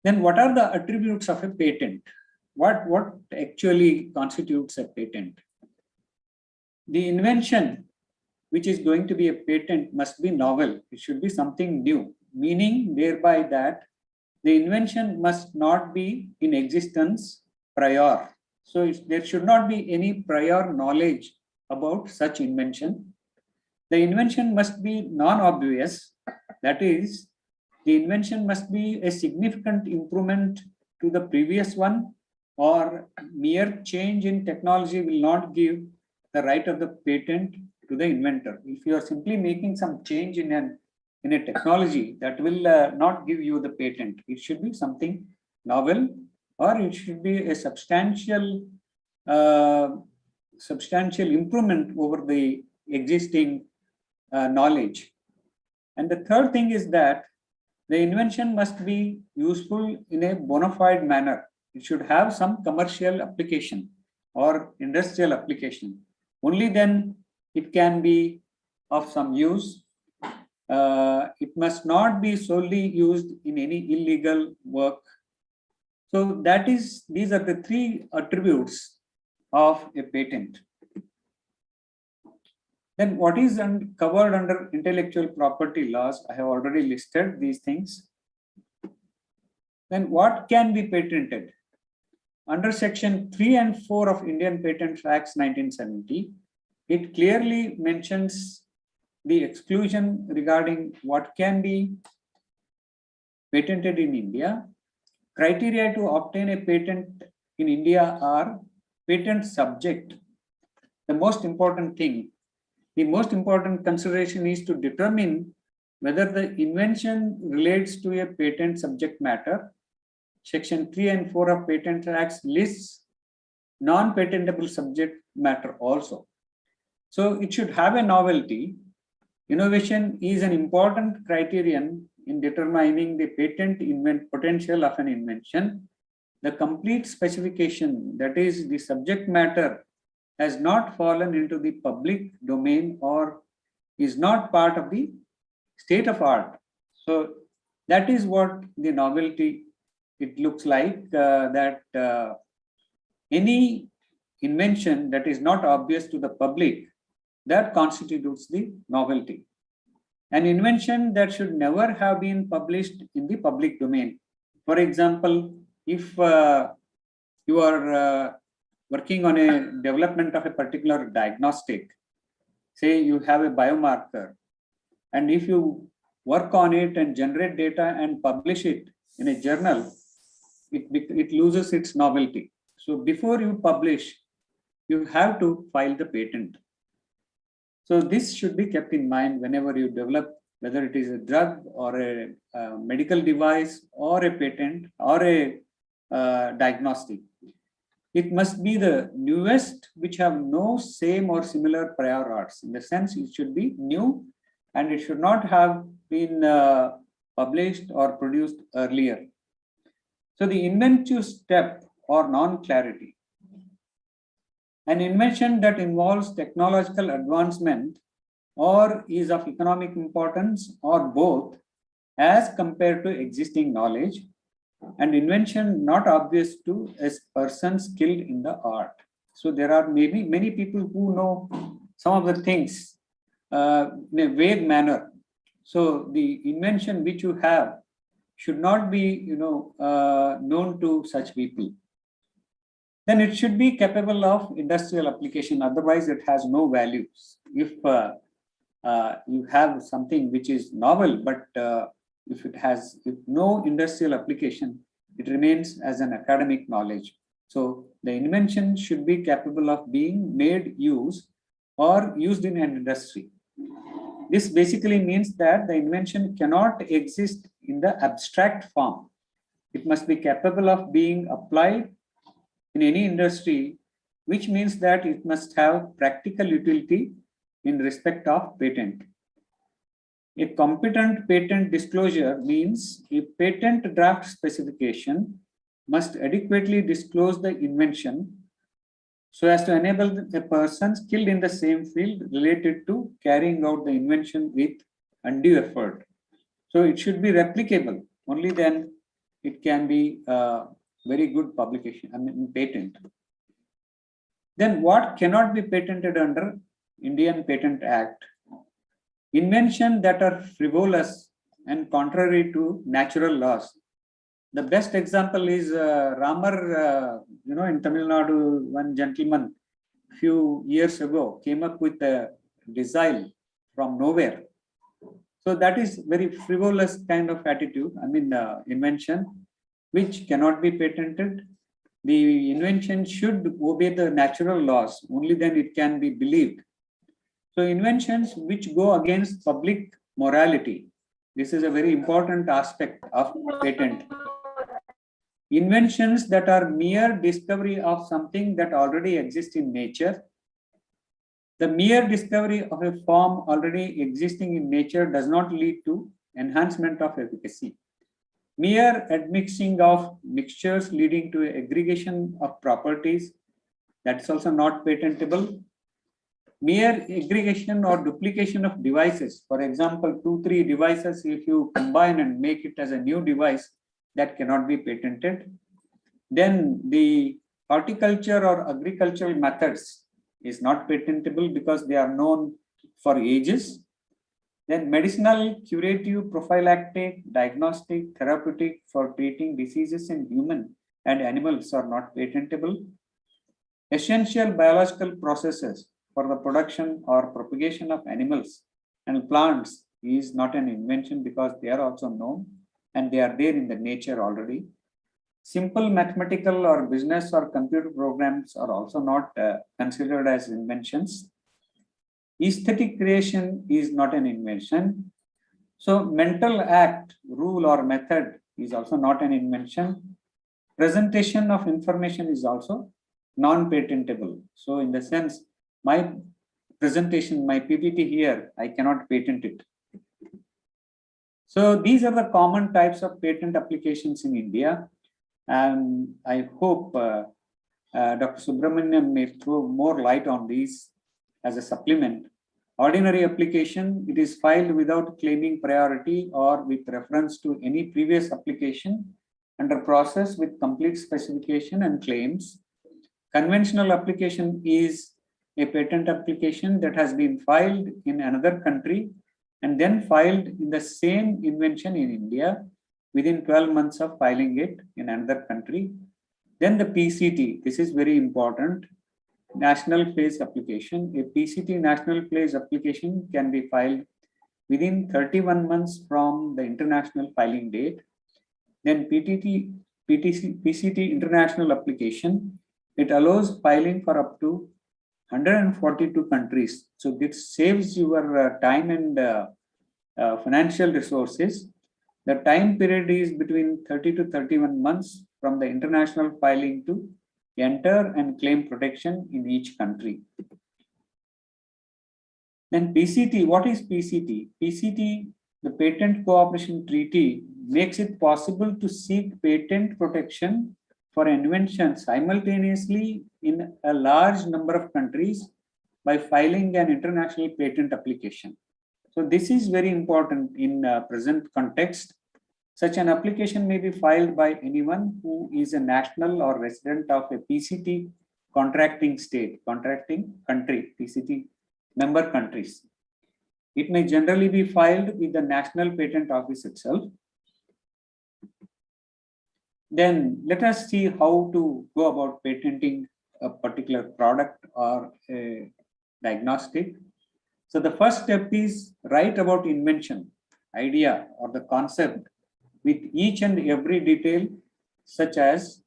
Then what are the attributes of a patent? What actually constitutes a patent? The invention which is going to be a patent must be novel. It should be something new, meaning thereby that the invention must not be in existence prior. So there should not be any prior knowledge about such invention. The invention must be non-obvious. That is, the invention must be a significant improvement to the previous one, or mere change in technology will not give the right of the patent to the inventor. If you are simply making some change in a technology, that will not give you the patent. It should be something novel, or it should be a substantial improvement over the existing knowledge. And the third thing is that the invention must be useful in a bona fide manner. It should have some commercial application or industrial application. Only then it can be of some use. It must not be solely used in any illegal work. So these are the 3 attributes of a patent. Then what is covered under intellectual property laws? I have already listed these things. Then what can be patented? Under section 3 and 4 of Indian Patent Acts 1970, it clearly mentions the exclusion regarding what can be patented in India. Criteria to obtain a patent in India are patent subject. The most important consideration is to determine whether the invention relates to a patent subject matter. Section 3 and 4 of Patent Acts lists non-patentable subject matter also. So it should have a novelty. Innovation is an important criterion in determining the patent potential of an invention. The complete specification, that is the subject matter, has not fallen into the public domain or is not part of the state of art. So that is what the novelty, it looks like, that any invention that is not obvious to the public, that constitutes the novelty. An invention that should never have been published in the public domain. For example, if you are working on a development of a particular diagnostic, say you have a biomarker, and if you work on it and generate data and publish it in a journal, it loses its novelty. So before you publish, you have to file the patent. So this should be kept in mind whenever you develop, whether it is a drug or a medical device or a patent or a diagnostic. It must be the newest, which have no same or similar prior arts. In the sense, it should be new and it should not have been published or produced earlier. So the inventive step or non-clarity. An invention that involves technological advancement or is of economic importance or both as compared to existing knowledge, and invention not obvious to a person skilled in the art. So there are maybe many people who know some of the things in a vague manner. So the invention which you have should not be known to such people. Then it should be capable of industrial application, otherwise it has no values. If you have something which is novel, but if no industrial application, it remains as an academic knowledge. So the invention should be capable of being made use or used in an industry. This basically means that the invention cannot exist in the abstract form. It must be capable of being applied in any industry, which means that it must have practical utility in respect of patent. A competent patent disclosure means a patent draft specification must adequately disclose the invention so as to enable a person skilled in the same field related to carrying out the invention with undue effort. So it should be replicable. Only then it can be very good publication, patent. Then what cannot be patented under Indian Patent Act? Inventions that are frivolous and contrary to natural laws. The best example is Ramar, in Tamil Nadu, one gentleman few years ago came up with a design from nowhere. So that is very frivolous kind of attitude, invention, which cannot be patented. The invention should obey the natural laws, only then it can be believed. So inventions which go against public morality, this is a very important aspect of patent. Inventions that are mere discovery of something that already exists in nature. The mere discovery of a form already existing in nature does not lead to enhancement of efficacy. Mere admixing of mixtures leading to aggregation of properties, that's also not patentable. Mere aggregation or duplication of devices, for example, 2-3 devices, if you combine and make it as a new device, that cannot be patented. Then the horticulture or agricultural methods is not patentable because they are known for ages. Then medicinal, curative, prophylactic, diagnostic, therapeutic for treating diseases in human and animals are not patentable. Essential biological processes for the production or propagation of animals and plants is not an invention because they are also known and they are there in the nature already. Simple mathematical or business or computer programs are also not considered as inventions. Aesthetic creation is not an invention. So mental act, rule or method is also not an invention. Presentation of information is also non-patentable. So in the sense, my presentation, my PPT here, I cannot patent it. So these are the common types of patent applications in India. And I hope Dr. Subramaniam may throw more light on these as a supplement. Ordinary application, it is filed without claiming priority or with reference to any previous application under process with complete specification and claims. Conventional application is a patent application that has been filed in another country and then filed in the same invention in India within 12 months of filing it in another country. Then the PCT, this is very important, national phase application. A PCT national phase application can be filed within 31 months from the international filing date. Then PCT international application, it allows filing for up to 142 countries. So this saves your time and financial resources. The time period is between 30 to 31 months from the international filing to enter and claim protection in each country. Then PCT, what is PCT? PCT, the Patent Cooperation Treaty, makes it possible to seek patent protection for invention simultaneously in a large number of countries by filing an international patent application. So this is very important in present context. Such an application may be filed by anyone who is a national or resident of a PCT contracting state, contracting country, PCT member countries. It may generally be filed with the National Patent Office itself. Then let us see how to go about patenting a particular product or a diagnostic. So the first step is write about invention, idea or the concept with each and every detail, such as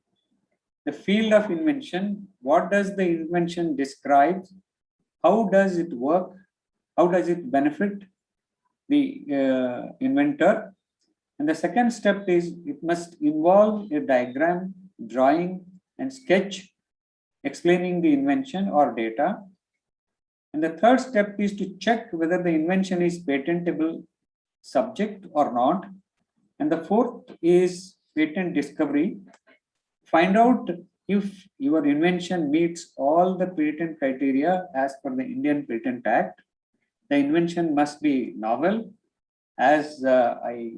the field of invention, what does the invention describe, how does it work, how does it benefit the inventor. And the second step is it must involve a diagram, drawing and sketch explaining the invention or data. And the third step is to check whether the invention is patentable subject or not. And the fourth is patent discovery. Find out if your invention meets all the patent criteria as per the Indian Patent Act. The invention must be novel. As I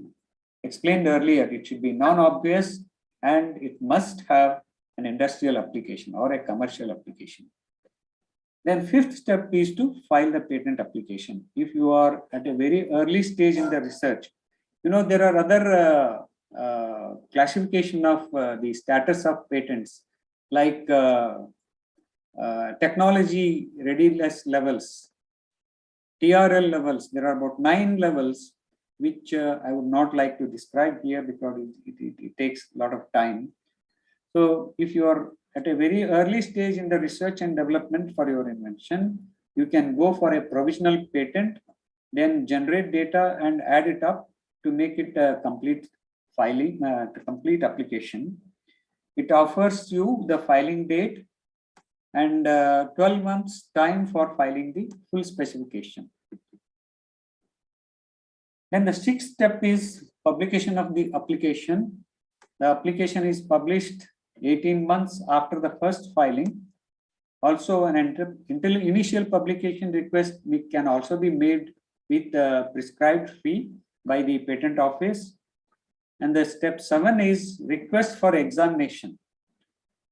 explained earlier, it should be non-obvious and it must have an industrial application or a commercial application. Then fifth step is to file the patent application. If you are at a very early stage in the research, there are other classification of the status of patents, like technology readiness levels, TRL levels. There are about 9 levels, which I would not like to describe here because it takes a lot of time. So if you are at a very early stage in the research and development for your invention, you can go for a provisional patent, then generate data and add it up to make it a complete filing, complete application. It offers you the filing date and 12 months time for filing the full specification. Then the sixth step is publication of the application. The application is published 18 months after the first filing. Also, an initial publication request can also be made with the prescribed fee by the patent office. And the step 7 is request for examination.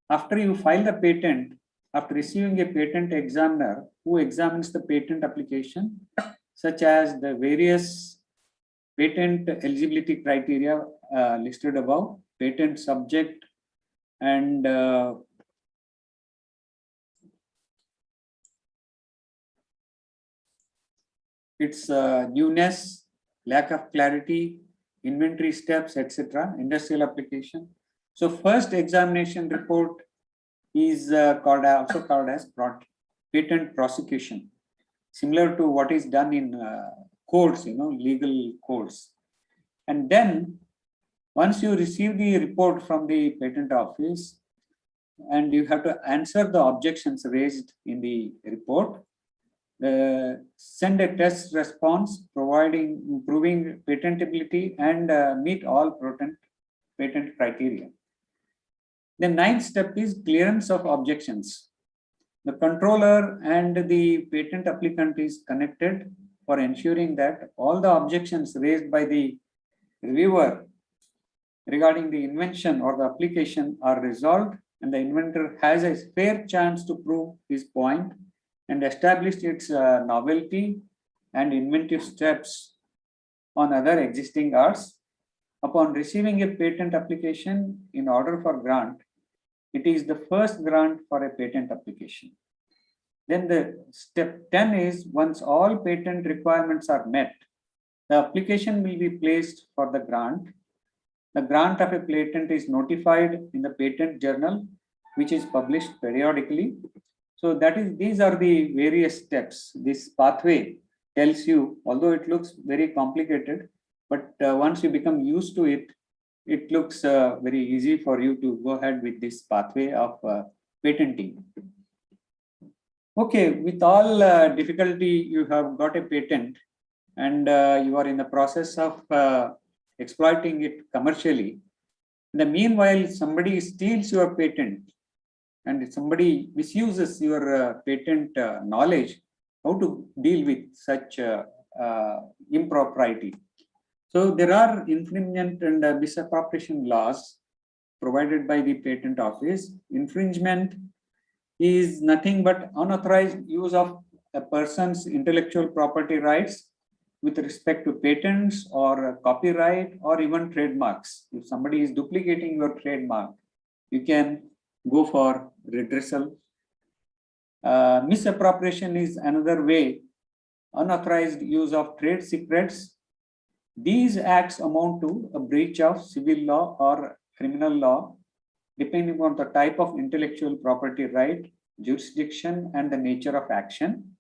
After you file the patent, after receiving a patent examiner who examines the patent application, such as the various patent eligibility criteria listed above, patent subject, and its newness, lack of clarity, inventory steps, etc., industrial application. So first examination report is also called as patent prosecution, similar to what is done in courts, legal courts. And then once you receive the report from the patent office, and you have to answer the objections raised in the report. Send a test response proving patentability and meet all patent criteria. The ninth step is clearance of objections. The controller and the patent applicant is connected for ensuring that all the objections raised by the reviewer regarding the invention or the application are resolved, and the inventor has a fair chance to prove his point and establish its novelty and inventive steps on other existing arts. Upon receiving a patent application in order for grant, it is the first grant for a patent application. Then the step 10 is, once all patent requirements are met, the application will be placed for the grant. The grant of a patent is notified in the patent journal, which is published periodically. So these are the various steps. This pathway tells you, although it looks very complicated, but once you become used to it, it looks very easy for you to go ahead with this pathway of patenting. Okay, with all difficulty, you have got a patent and you are in the process of exploiting it commercially. In the meanwhile, somebody steals your patent and somebody misuses your patent knowledge, how to deal with such impropriety. So there are infringement and misappropriation laws provided by the Patent Office. Infringement is nothing but unauthorized use of a person's intellectual property rights with respect to patents or copyright or even trademarks. If somebody is duplicating your trademark, you can go for redressal. Misappropriation is another way, unauthorized use of trade secrets. These acts amount to a breach of civil law or criminal law, depending on the type of intellectual property right, jurisdiction, and the nature of action.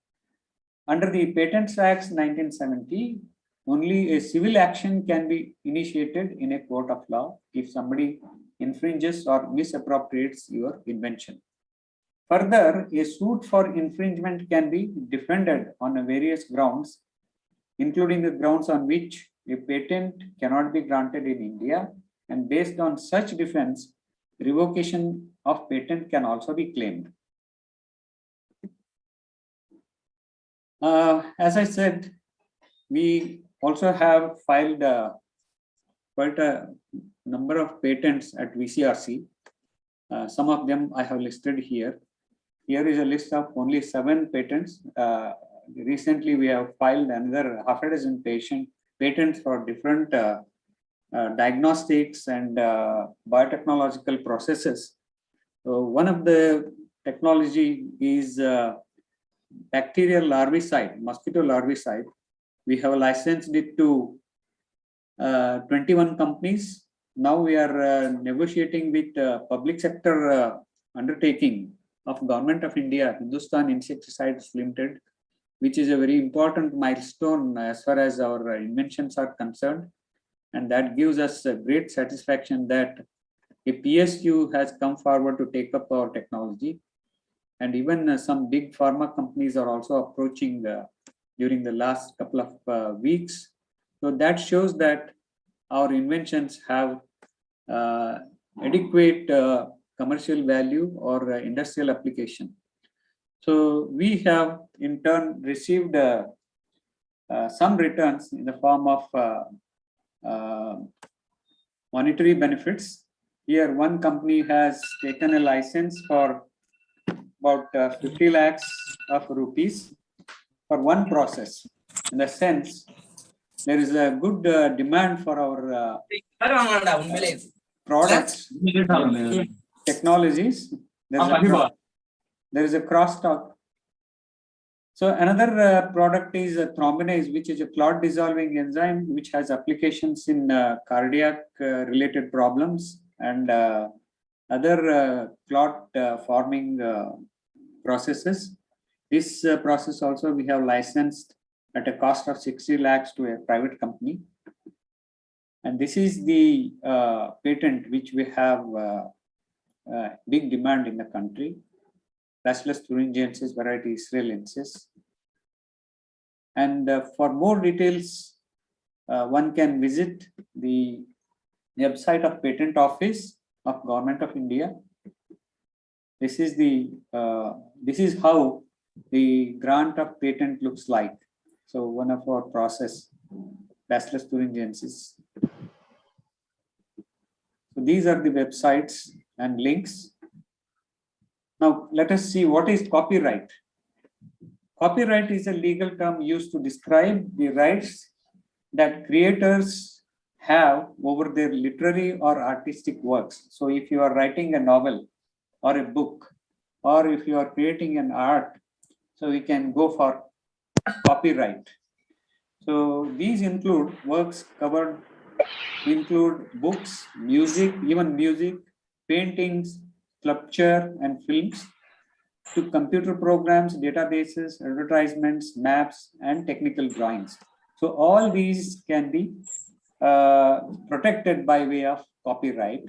Under the Patents Act 1970, only a civil action can be initiated in a court of law if somebody infringes or misappropriates your invention. Further, a suit for infringement can be defended on various grounds, including the grounds on which a patent cannot be granted in India, and based on such defense, revocation of patent can also be claimed. As I said, we also have filed quite a number of patents at VCRC. Some of them I have listed here. Here is a list of only 7 patents. Recently, we have filed another half a dozen patents for different diagnostics and biotechnological processes. So one of the technology is bacterial larvicide, mosquito larvicide. We have licensed it to 21 companies. Now we are negotiating with public sector undertaking of Government of India, Hindustan Insecticides Limited, which is a very important milestone as far as our inventions are concerned. And that gives us a great satisfaction that a PSU has come forward to take up our technology. And even some big pharma companies are also approaching during the last couple of weeks. So that shows that our inventions have adequate commercial value or industrial application. So we have in turn received some returns in the form of monetary benefits. Here one company has taken a license for about 50 lakhs of rupees for one process. In the sense, there is a good demand for our products, technologies. There is a crosstalk. So another product is a thrombinase, which is a clot dissolving enzyme, which has applications in cardiac related problems and other clot forming processes. This process also we have licensed at a cost of 60 lakhs to a private company. And this is the patent which we have big demand in the country. Bacillus thuringiensis, variety israelensis. And for more details, one can visit the website of Patent Office of Government of India. This is how the grant of patent looks like. So one of our process, Bacillus thuringiensis. So these are the websites and links. Now let us see what is copyright. Copyright is a legal term used to describe the rights that creators have over their literary or artistic works. So if you are writing a novel or a book, or if you are creating an art, so we can go for copyright. So these include works covered, include books, music, even music, paintings, sculpture and films, to computer programs, databases, advertisements, maps, and technical drawings. So all these can be protected by way of copyright.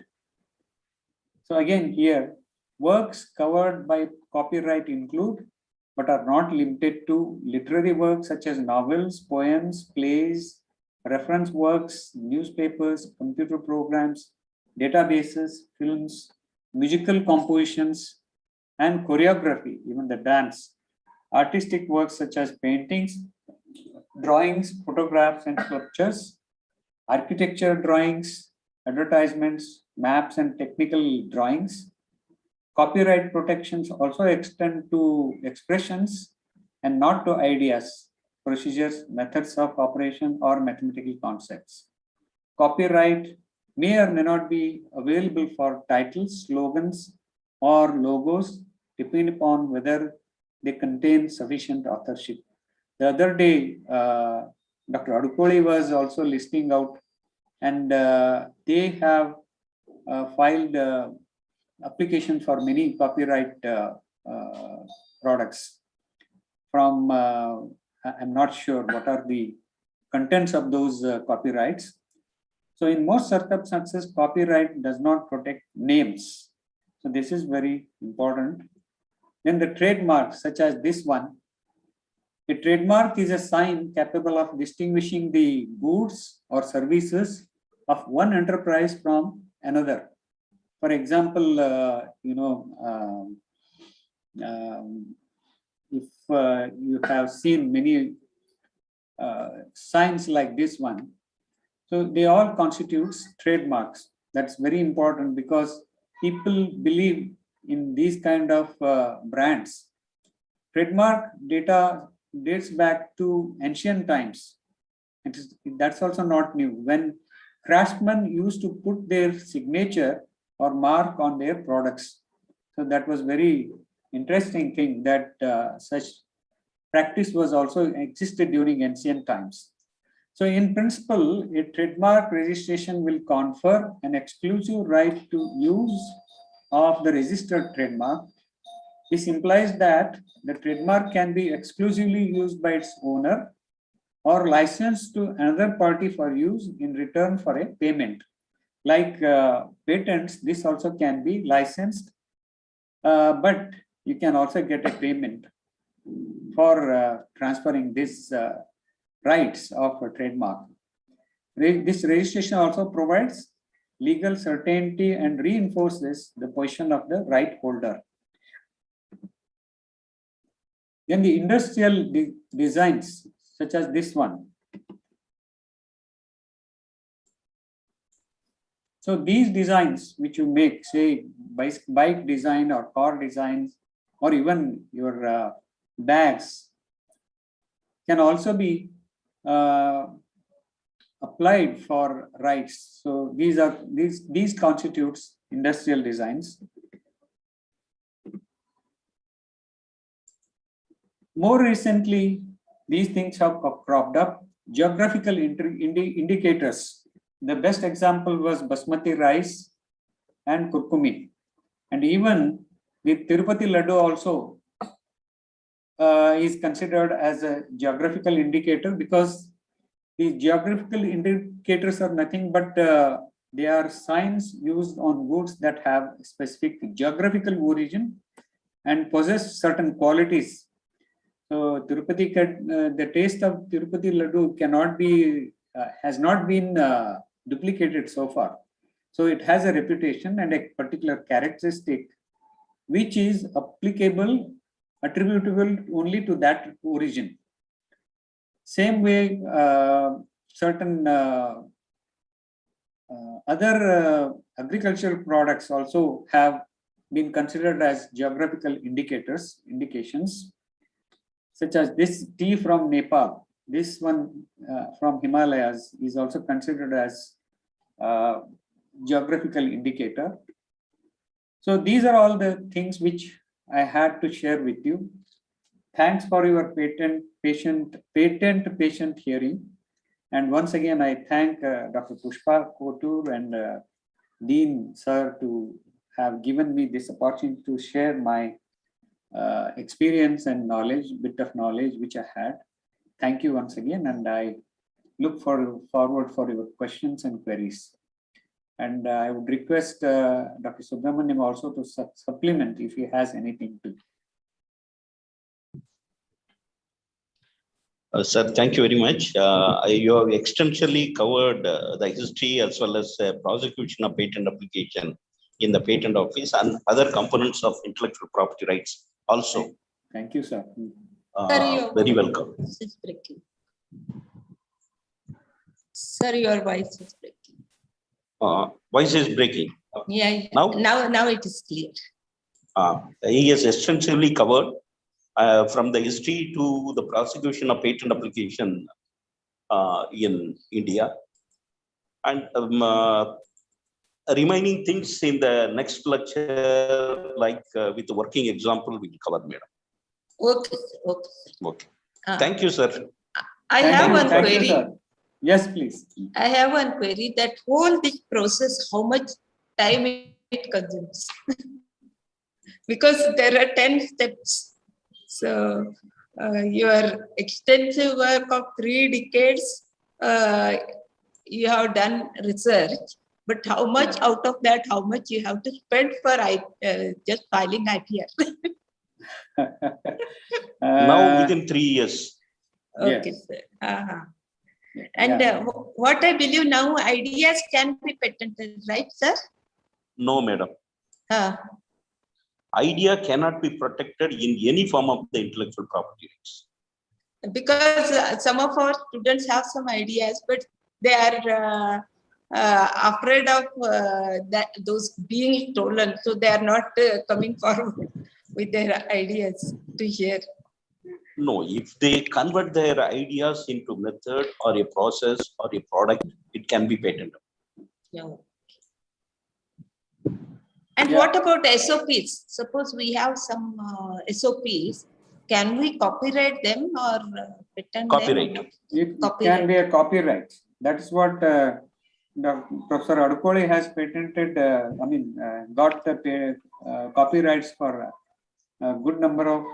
So again here, works covered by copyright include, but are not limited to, literary works such as novels, poems, plays, reference works, newspapers, computer programs, databases, films, musical compositions, and choreography, even the dance, artistic works such as paintings, drawings, photographs, and sculptures, architecture drawings, advertisements, maps, and technical drawings. Copyright protections also extend to expressions and not to ideas, procedures, methods of operation, or mathematical concepts. Copyright may or may not be available for titles, slogans, or logos, depending upon whether they contain sufficient authorship. The other day, Dr. Adukoli was also listing out, and they have filed application for many copyright products from, I'm not sure what are the contents of those copyrights. So in most circumstances, copyright does not protect names. So this is very important. Then the trademarks, such as this one. A trademark is a sign capable of distinguishing the goods or services of one enterprise from another. For example, if you have seen many signs like this one, so they all constitutes trademarks. That's very important because people believe in these kind of brands. Trademark data dates back to ancient times. That's also not new. When craftsmen used to put their signature or mark on their products. So that was very interesting thing that such practice was also existed during ancient times. So in principle, a trademark registration will confer an exclusive right to use of the registered trademark. This implies that the trademark can be exclusively used by its owner or licensed to another party for use in return for a payment. Like patents, this also can be licensed, but you can also get a payment for transferring this rights of a trademark. This registration also provides legal certainty and reinforces the position of the right holder. Then the industrial designs, such as this one. So these designs which you make, say bike design or car designs, or even your bags, can also be applied for rights. So these constitutes industrial designs. More recently, these things have cropped up. Geographical indicators. The best example was basmati rice and kurkumi. And even the Tirupati Laddu also is considered as a geographical indicator, because the geographical indicators are nothing but They are signs used on goods that have specific geographical origin and possess certain qualities. So Tirupati, the taste of Tirupati Laddu cannot be, has not been duplicated so far. So it has a reputation and a particular characteristic which is applicable, attributable only to that origin. Same way, certain other agricultural products also have been considered as geographical indications, such as this tea from Nepal. This one from Himalayas is also considered as geographical indicator. So these are all the things which I had to share with you. Thanks for your patient hearing. And once again, I thank Dr. Pushpa Kotur and Dean Sir to have given me this opportunity to share my experience and knowledge, bit of knowledge which I had. Thank you once again, and I look forward for your questions and queries. And I would request Dr. Subramaniam also to supplement if he has anything to. Sir, thank you very much. You have extensively covered the history as well as prosecution of patent application in the patent office and other components of intellectual property rights also. Thank you, sir. Very welcome. Is breaking. Sir, your voice is breaking. Voice is breaking. Yeah, now it is clear. He has extensively covered from the history to the prosecution of patent application in India. And remaining things in the next lecture, like with the working example, we will cover, madam. Okay. Okay. Thank you, sir. I have one Thank query. you, sir. Yes, please. I have one query that whole this process, how much time it consumes? Because there are 10 steps. So your extensive work of 3 decades, you have done research, but how much out of that, how much you have to spend for just filing IPR? Now within 3 years. Okay, Yes. sir. And what I believe now, ideas can be patented, right, sir? No, madam. Idea cannot be protected in any form of the intellectual property rights. Because some of our students have some ideas, but they are afraid of those being stolen, so they are not coming forward with their ideas to share. No, if they convert their ideas into method or a process or a product, it can be patentable. Yeah. And what about SOPs? Suppose we have some SOPs, can we copyright them or patent Copyright. them? It can be a copyright. That is what Professor Adukole has patented, got the copyrights for a good number of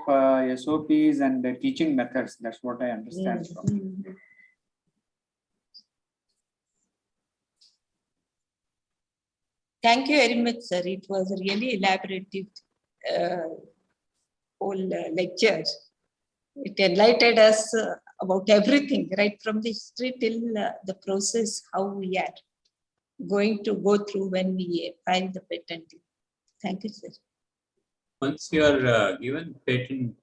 SOPs and teaching methods. That's what I understand from it. Thank you very much, sir. It was a really elaborative whole lecture. It enlightened us about everything, right from the history till the process, how we are going to go through when we file the patent. Thank you, sir. Once you are given patent,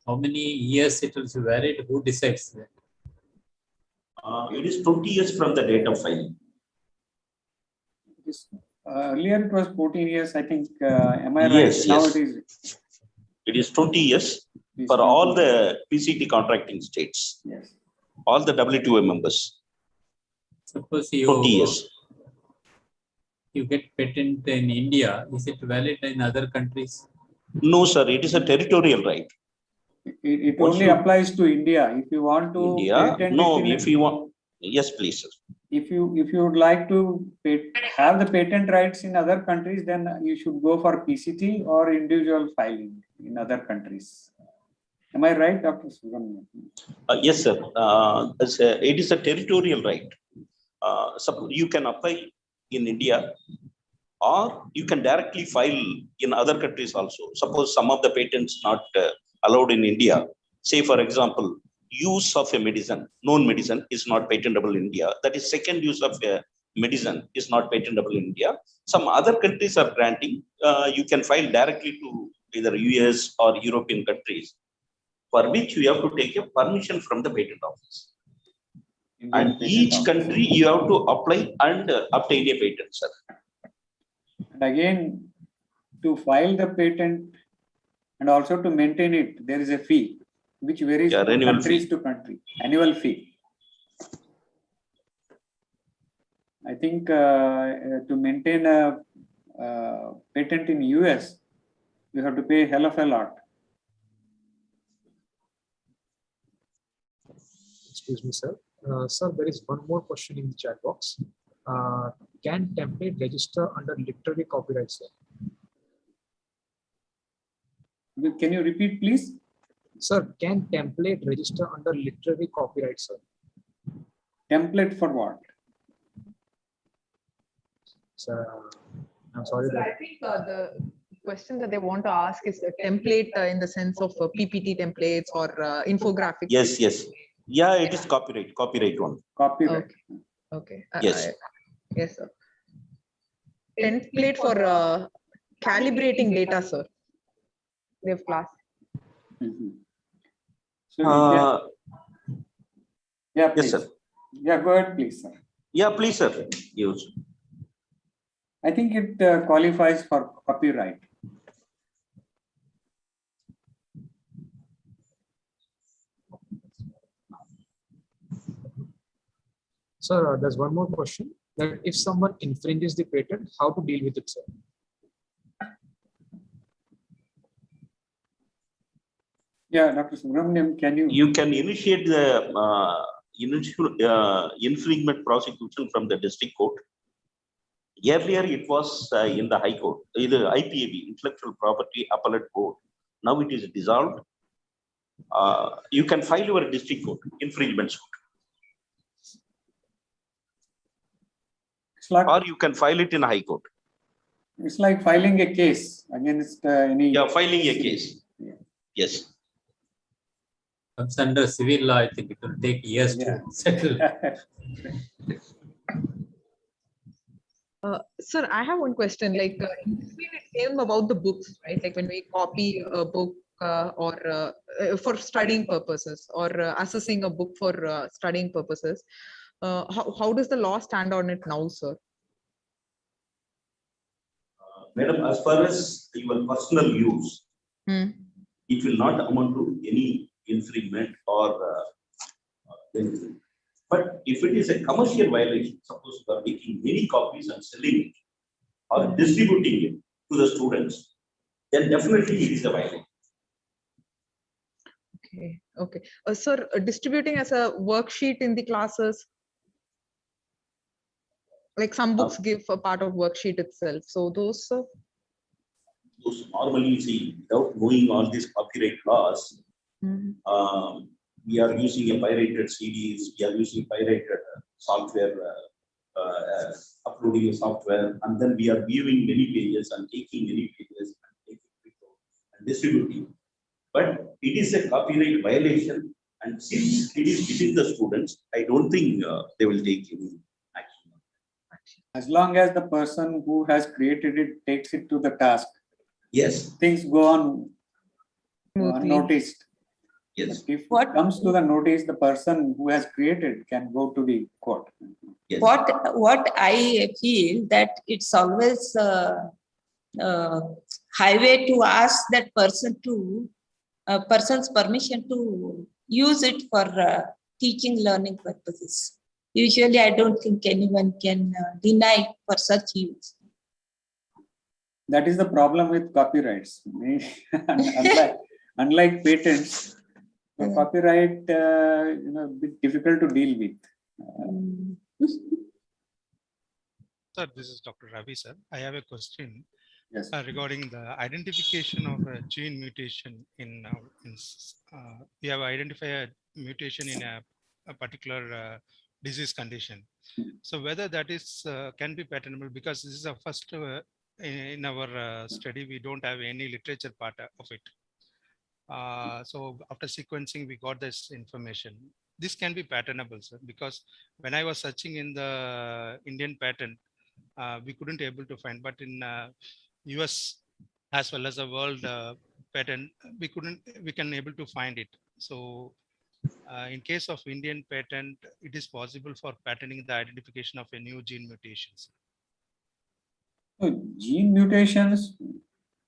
how many years it will be valid? Who decides that? It is 20 years from the date of filing. Earlier it was 14 years, I think. Am I right? Yes, now yes. It is 20 years for all the PCT contracting states. Yes. All the WTO members. Suppose 20 years. You get patent in India, is it valid in other countries? No, sir. It is a territorial right. It only applies to India. If you want to India, patent no. it If you want, yes, please, sir. If you would like to have the patent rights in other countries, then you should go for PCT or individual filing in other countries. Am I right, Dr. Subramanian? Yes, sir. It is a territorial right. So you can apply in India, or you can directly file in other countries also. Suppose some of the patents not allowed in India. Say, for example, use of a medicine, known medicine is not patentable in India. That is, second use of a medicine is not patentable in India. Some other countries are granting. You can file directly to either US or European countries, for which you have to take a permission from the patent office. Indian And patent each office. country you have to apply and obtain a patent, sir. And again, to file the patent and also to maintain it, there is a fee which varies Yeah, from annual countries fee. to country. Annual fee. I think to maintain a patent in US, you have to pay a hell of a lot. Excuse me, sir. Sir, there is one more question in the chat box. Can template register under literary copyright, sir? Can you repeat, please? Sir, can template register under literary copyright, sir? Template for what? Sir, I'm sorry. So I think the question that they want to ask is a template in the sense of PPT templates or infographics. Yes, yes. Yeah, it is copyright one. Copyright. Okay. Yes. Yes, sir. Template for calibrating data, sir. We have class. Mhm. So, yeah, Yes, please. sir. Yeah, go ahead, please, sir. Yeah, please, sir. Use. I think it qualifies for copyright. Sir, there's one more question. That if someone infringes the patent, how to deal with it, sir? Yeah, Dr. Subramaniam, can you? You can initiate the infringement prosecution from the district court. Earlier, it was in the High Court, the IPAB, Intellectual Property Appellate Board. Now it is dissolved. You can file your district court infringement suit, It's like, or you can file it in High Court. it's like filing a case against any. Yeah, filing a case. Yeah. Yes. Comes under civil law, I think it will take years Yeah. to settle. Sir, I have one question. Like, in between it came about the books, right? Like when we copy a book or for studying purposes, or assessing a book for studying purposes. How does the law stand on it now, sir? Madam, as far as your personal use, it will not amount to any infringement or anything. But if it is a commercial violation, suppose you are making many copies and selling it or distributing it to the students, then definitely it is a violation. Okay. Sir, distributing as a worksheet in the classes. Like some books give a part of worksheet itself. So those, sir? Those normally, see, without knowing all these copyright laws, we are using a pirated CDs, we are using pirated software, uploading a software, and then we are viewing many pages and taking many pages and taking pictures and distributing. But it is a copyright violation, and since it is within the students, I don't think they will take any action. As long as the person who has created it takes it to the task, yes, things go on unnoticed. Yes. But if it comes to the notice, the person who has created can go to the court. Yes. What I feel that it's always highway to ask that person to person's permission to use it for teaching learning purposes. Usually, I don't think anyone can deny for such use. That is the problem with copyrights. Unlike patents, copyright, a bit difficult to deal with. Sir, this is Dr. Ravi, sir. I have a question. Yes. Regarding the identification of a gene mutation we have identified a mutation in a particular disease condition. So whether that is can be patentable, because this is a first in our study, we don't have any literature part of it. So after sequencing, we got this information. This can be patentable, sir, because when I was searching in the Indian patent, we couldn't able to find, but in US as well as the world patent, we can able to find it. So in case of Indian patent, it is possible for patenting the identification of a new gene mutations. Gene mutations,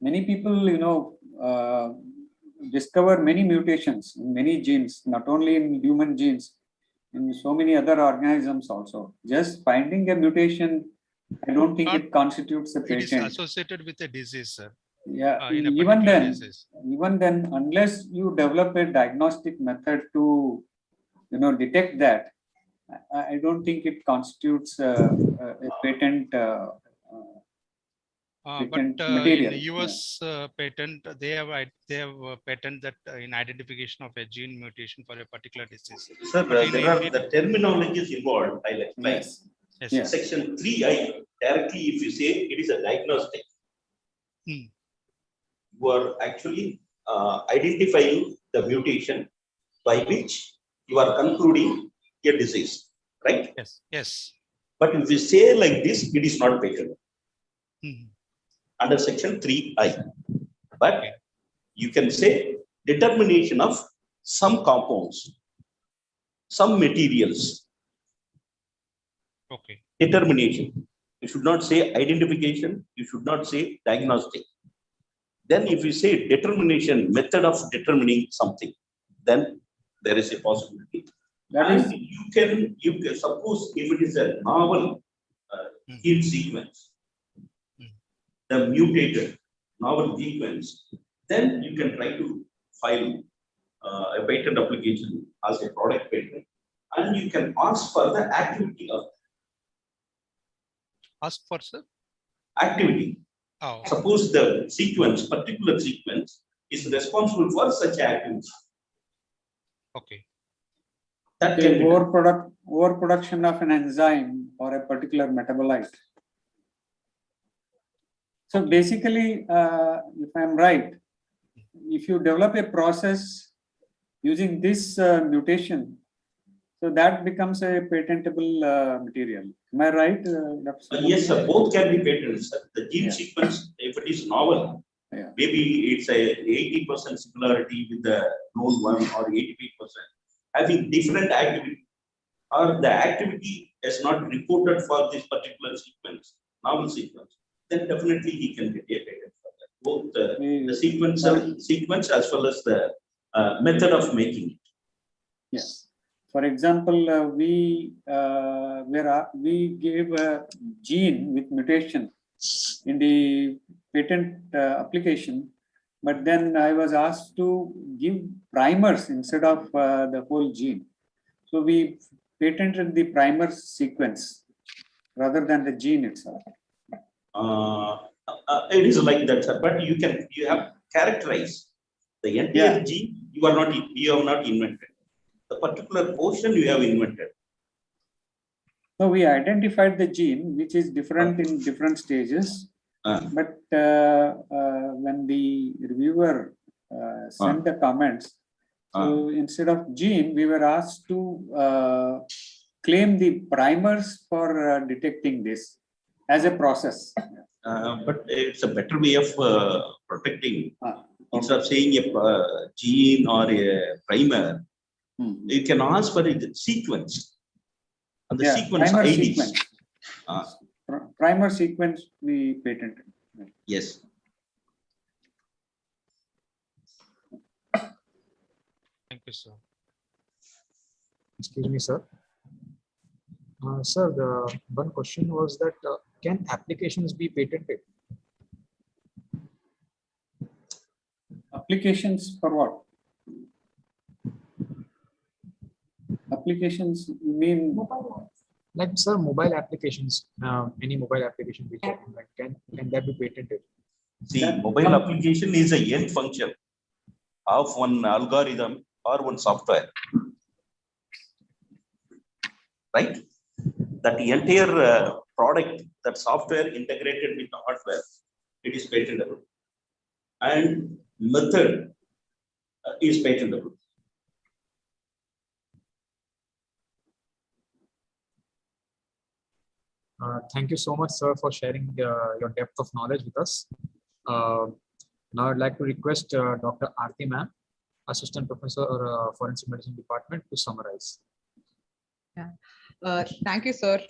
many people, discover many mutations in many genes, not only in human genes, in so many other organisms also. Just finding a mutation, I don't think it constitutes a patent. It is associated with a disease, sir. Yeah, even then, unless you develop a diagnostic method to, detect that, I don't think it constitutes a patent. But in the US patent, they have a patent that in identification of a gene mutation for a particular disease. Sir, there are the terminologies involved. I'll explain. Yes. Section 3I, directly if you say it is a diagnostic, you are actually identifying the mutation by which you are concluding a disease, right? Yes. But if you say like this, it is not patent. Under section 3I. But you can say determination of some compounds, some materials. Okay. Determination. You should not say identification. You should not say diagnostic. Then if you say determination, method of determining something, then there is a possibility. And you can suppose if it is a novel gene sequence, the mutated novel sequence, then you can try to file a patent application as a product patent, and you can ask for the activity of ask for, sir? Activity. Oh. Suppose the sequence, particular sequence, is responsible for such activity. Okay. That can be overproduction of an enzyme or a particular metabolite. So basically, if I'm right, if you develop a process using this mutation, so that becomes a patentable material. Am I right? Yes, sir. Both can be patented, sir. The gene sequence, if it is novel, maybe it's a 80% similarity with the known one or 88%, having different activity, or the activity is not reported for this particular sequence, novel sequence, then definitely he can get a patent for that. Both the sequence as well as the method of making it. Yes. For example, we gave a gene with mutation in the patent application, but then I was asked to give primers instead of the whole gene. So we patented the primer sequence rather than the gene itself. It is like that, sir. But you have characterized the entire gene. You have not invented. The particular portion you have invented. So we identified the gene, which is different in different stages. But when the reviewer sent the comments, so instead of gene, we were asked to claim the primers for detecting this as a process. But it's a better way of protecting. Instead of saying a gene or a primer, you can ask for a sequence. And the sequence ID. Primer sequence we patented. Yes. Thank you, sir. Excuse me, sir. Sir, the one question was that can applications be patented? Applications for what? Applications, you mean? Like, sir, mobile applications, any mobile application which can that be patented? See, mobile application is a end function of one algorithm or one software. right? That entire product, that software integrated with the hardware, it is patentable. And method is patentable. Thank you so much, sir, for sharing your depth of knowledge with us. Now I'd like to request Dr. Aarti ma'am, Assistant Professor or Forensic Medicine Department, to summarize. Yeah. Thank you, sir.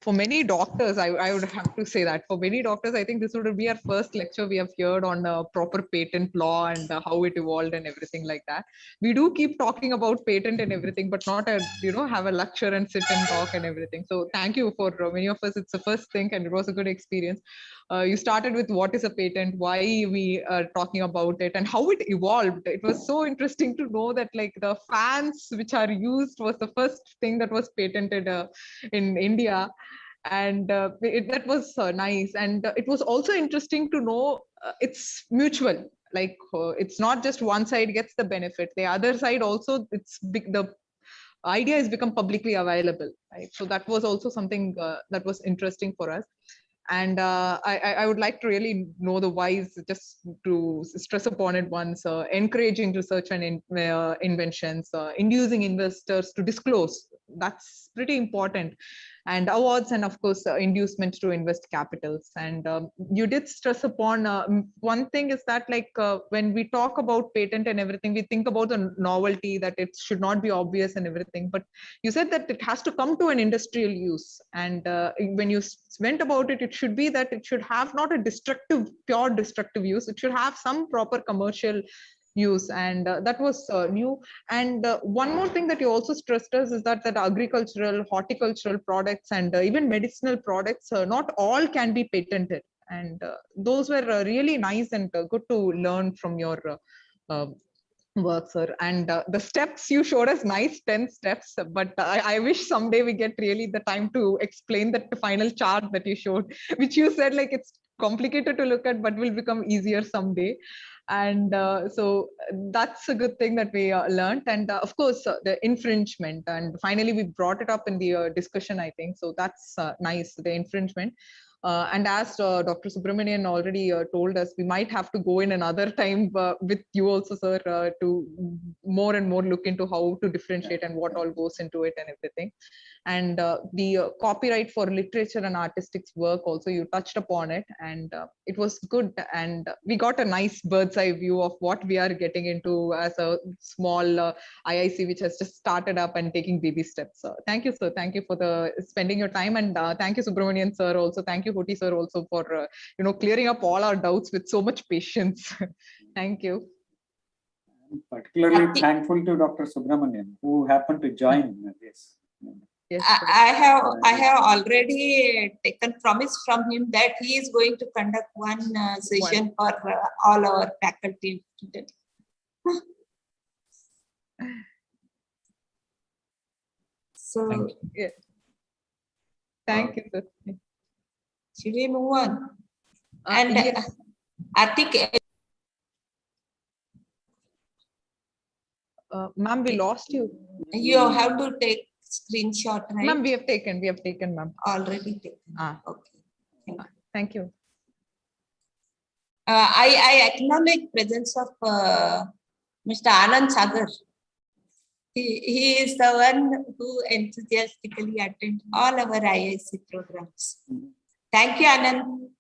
For many doctors, I would have to say that for many doctors, I think this would be our first lecture we have heard on proper patent law and how it evolved and everything like that. We do keep talking about patent and everything, but not have a lecture and sit and talk and everything. So thank you for many of us. It's the first thing, and it was a good experience. You started with what is a patent, why we are talking about it, and how it evolved. It was so interesting to know that like the fans which are used was the first thing that was patented in India. And that was nice. And it was also interesting to know it's mutual. Like it's not just one side gets the benefit, the other side also, it's big, the idea has become publicly available, right? So that was also something that was interesting for us. And I would like to really know the whys, just to stress upon it once, encouraging research and inventions, inducing investors to disclose. That's pretty important. And awards, and of course, inducement to invest capitals. And you did stress upon one thing is that like when we talk about patent and everything, we think about the novelty, that it should not be obvious and everything. But you said that it has to come to an industrial use. And when you went about it, it should be that it should have not a pure destructive use. It should have some proper commercial use, and that was new. And one more thing that you also stressed us is that agricultural, horticultural products and even medicinal products, not all can be patented. And those were really nice and good to learn from your work, sir. And the steps you showed us, nice 10 steps, but I wish someday we get really the time to explain that final chart that you showed, which you said like it's complicated to look at but will become easier someday. And so that's a good thing that we learned. And of course the infringement, and finally we brought it up in the discussion, I think. So that's nice, the infringement. And as Dr. Subramanian already told us, we might have to go in another time with you also, sir, to more and more look into how to differentiate and what all goes into it and everything. And the copyright for literature and artistic work also, you touched upon it, and it was good. And we got a nice bird's eye view of what we are getting into as a small IIC, which has just started up and taking baby steps. Thank you, sir. Thank you for spending your time. And thank you, Subramanian sir, also. Thank you, Hoti sir, also, for clearing up all our doubts with so much patience. Thank you. I'm particularly thankful to Dr. Subramanian, who happened to join this. Yes, I have already taken promise from him that he is going to conduct one session for all our faculty and students. So Thank you. Yeah. Thank you, sir. should we move on? And Yes. I think Ma'am, we lost you. you have to take screenshot, right? Ma'am, we have taken, ma'am. Already taken. Okay. Thank you. I acknowledge presence of Mr. Anand Sagar. He is the one who enthusiastically attend all our IIC programs. Thank you, Anand.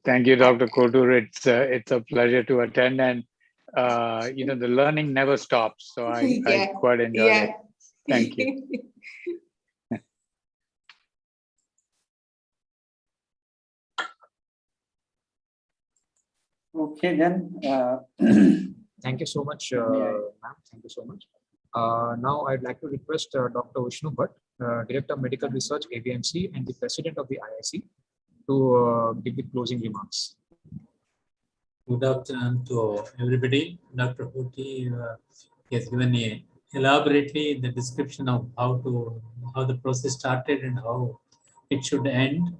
Thank you, Dr. Kodur. It's a pleasure to attend, and the learning never stops. So I quite enjoyed it. Thank you. Okay, then. Thank you so much, ma'am. Thank you so much. Now I'd like to request Dr. Vishnu Bhatt, Director of Medical Research, AVMC, and the President of the IIC, to give the closing remarks. Good afternoon to everybody. Dr. Hoti has given elaborately the description of how the process started and how it should end.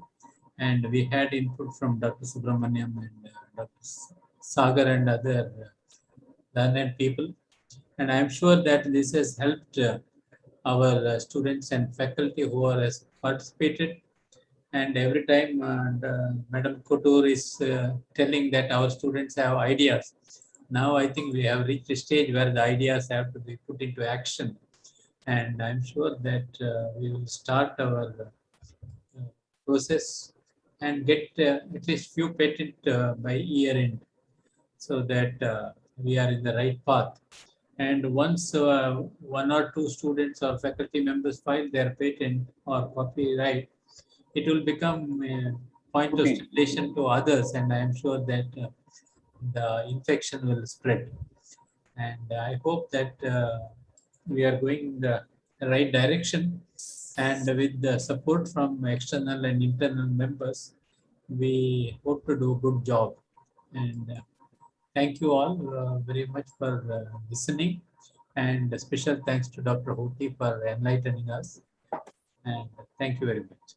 And we had input from Dr. Subramaniam and Dr. Sagar and other learned people. And I'm sure that this has helped our students and faculty who are has participated. And every time Madam Couture is telling that our students have ideas. Now I think we have reached a stage where the ideas have to be put into action. And I'm sure that we will start our process and get at least few patent by year end, so that we are in the right path. And once one or two students or faculty members file their patent or copyright, it will become a point of stimulation to others, and I am sure that the infection will spread. And I hope that we are going in the right direction, and with the support from external and internal members, we hope to do a good job. And thank you all very much for listening, and a special thanks to Dr. Hoti for enlightening us, and thank you very much.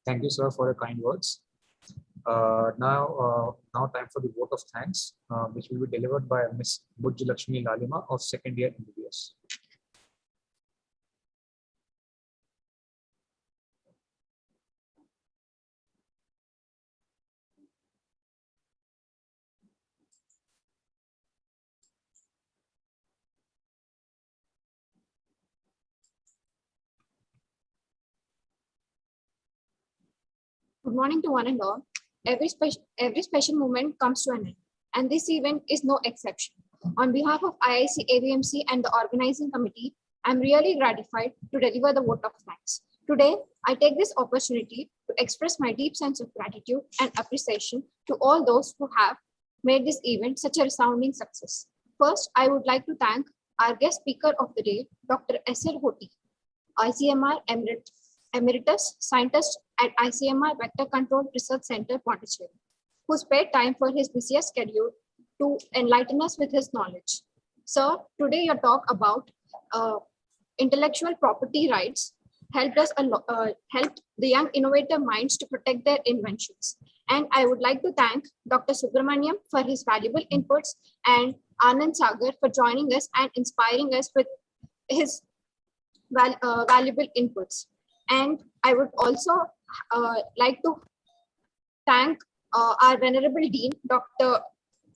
Thank you, sir, for your kind words. Now time for the vote of thanks, which will be delivered by Ms. Bujj Lakshmi Lalima of second year MBBS. Good morning to one and all. Every special moment comes to an end, and this event is no exception. On behalf of IIC AVMC and the organizing committee, I'm really gratified to deliver the vote of thanks. Today, I take this opportunity to express my deep sense of gratitude and appreciation to all those who have made this event such a resounding success. First, I would like to thank our guest speaker of the day, Dr. S.L. Hoti, ICMR Emeritus Scientist at ICMR Vector Control Research Center, Pondicherry, who spared time for his busiest schedule to enlighten us with his knowledge. Sir, today your talk about intellectual property rights helped the young innovative minds to protect their inventions. And I would like to thank Dr. Subramaniam for his valuable inputs and Anand Sagar for joining us and inspiring us with his valuable inputs. And I would also like to thank our venerable dean, Dr.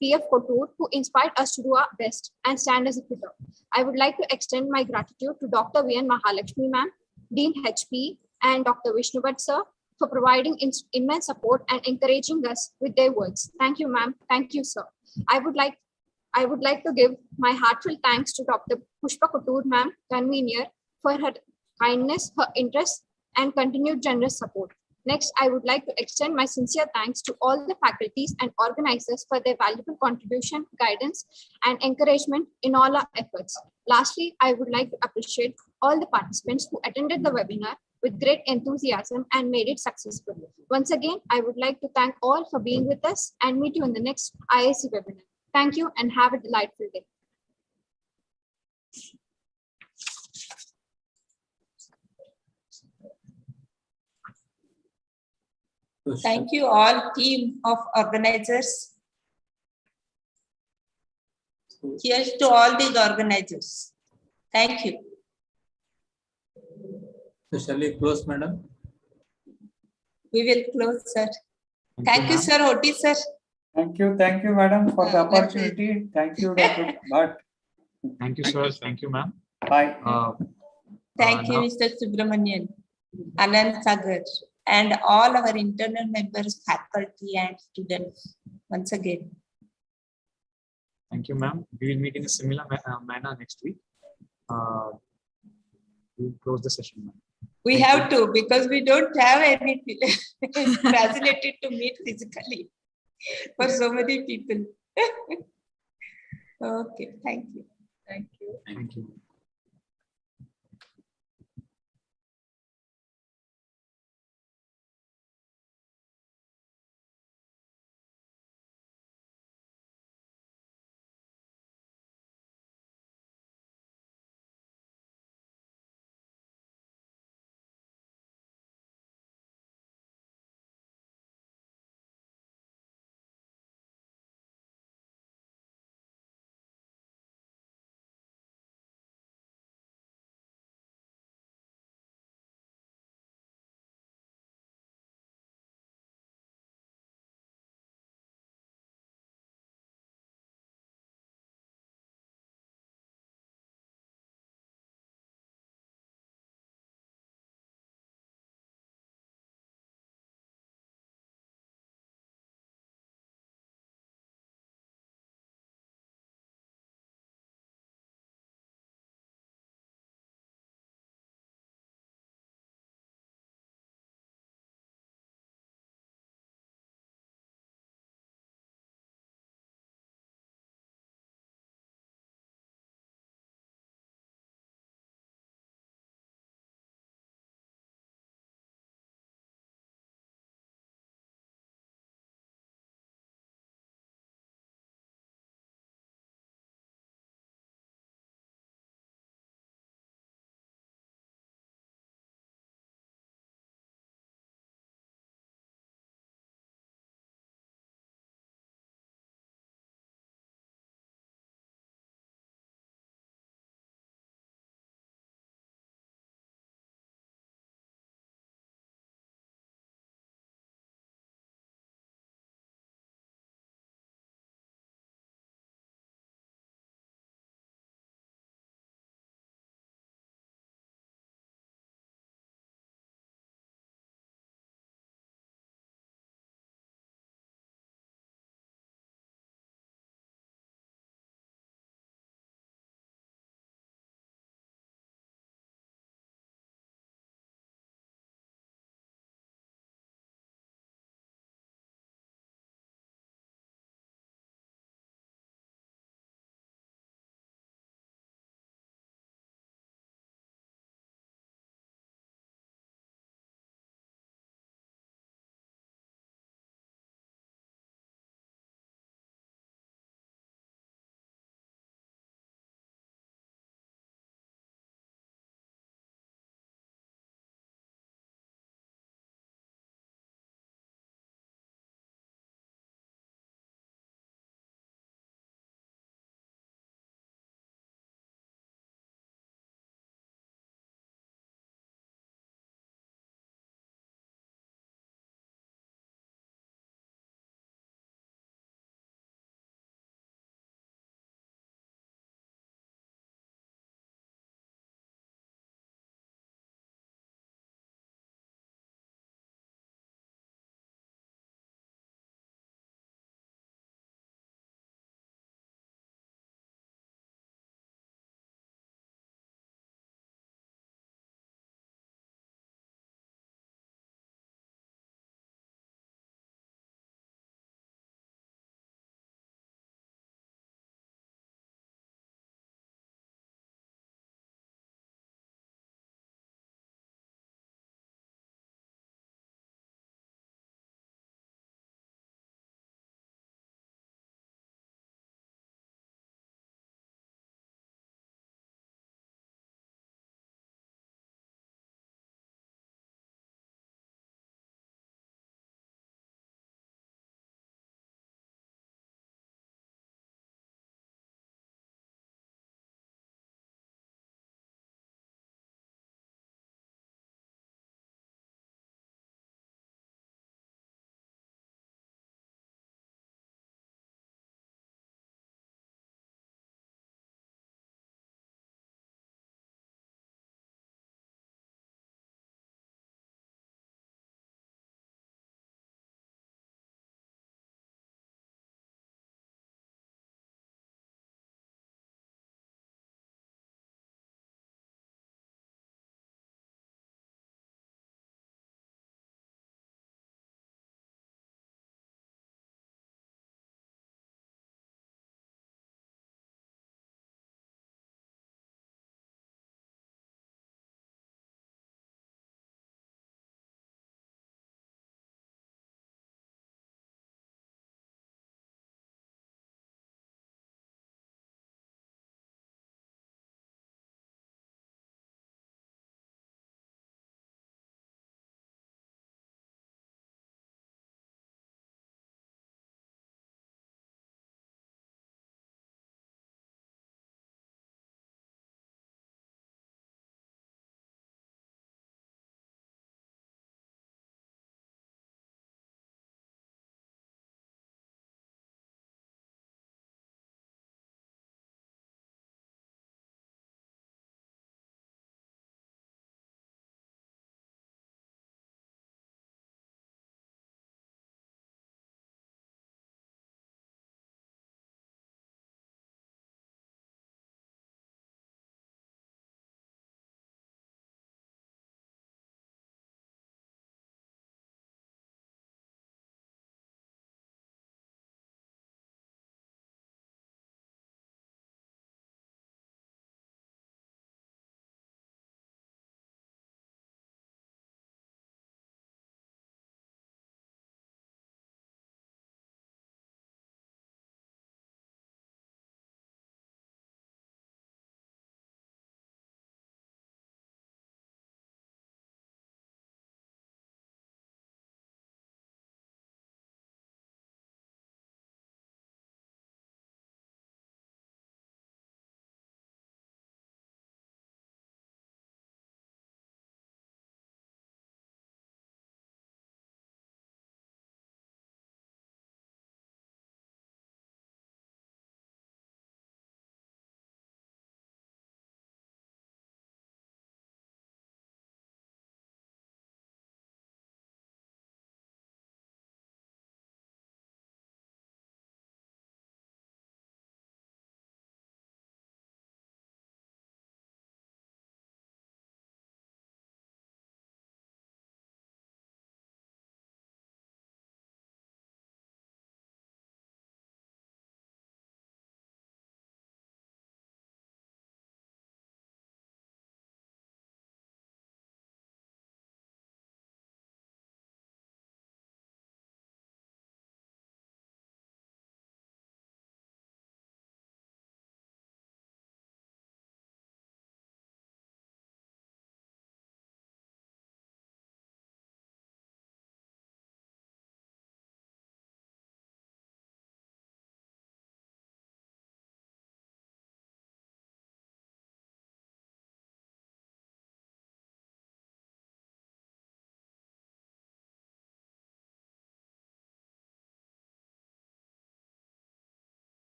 P.F. Couture, who inspired us to do our best and stand as a tutor. I would like to extend my gratitude to Dr. V.N. Mahalakshmi ma'am, Dean HP, and Dr. Vishnuvat sir for providing immense support and encouraging us with their words. Thank you, ma'am. Thank you, sir. I would like to give my heartfelt thanks to Dr. Pushpa Couture ma'am, convener, for her kindness, her interest, and continued generous support. Next, I would like to extend my sincere thanks to all the faculties and organizers for their valuable contribution, guidance, and encouragement in all our efforts. Lastly, I would like to appreciate all the participants who attended the webinar with great enthusiasm and made it successful. Once again, I would like to thank all for being with us and meet you in the next IIC webinar. Thank you and have a delightful day. Thank you all team of organizers. Cheers to all these organizers. Thank you. So shall we close, madam? We will close, sir. Thank you, sir. Hoti, sir. Thank you, madam, for the opportunity. Thank you, Dr. Bhatt. Thank you, sir. Thank you, ma'am. Bye. Thank you, Mr. Subramanian, Anand Sagar, and all our internal members, faculty, and students. Once again. Thank you, ma'am. We will meet in a similar manner next week. We'll close the session, ma'am. We have to, because we don't have any facility to meet physically for so many people. Okay, thank you. Thank you. Thank you.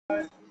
Bye.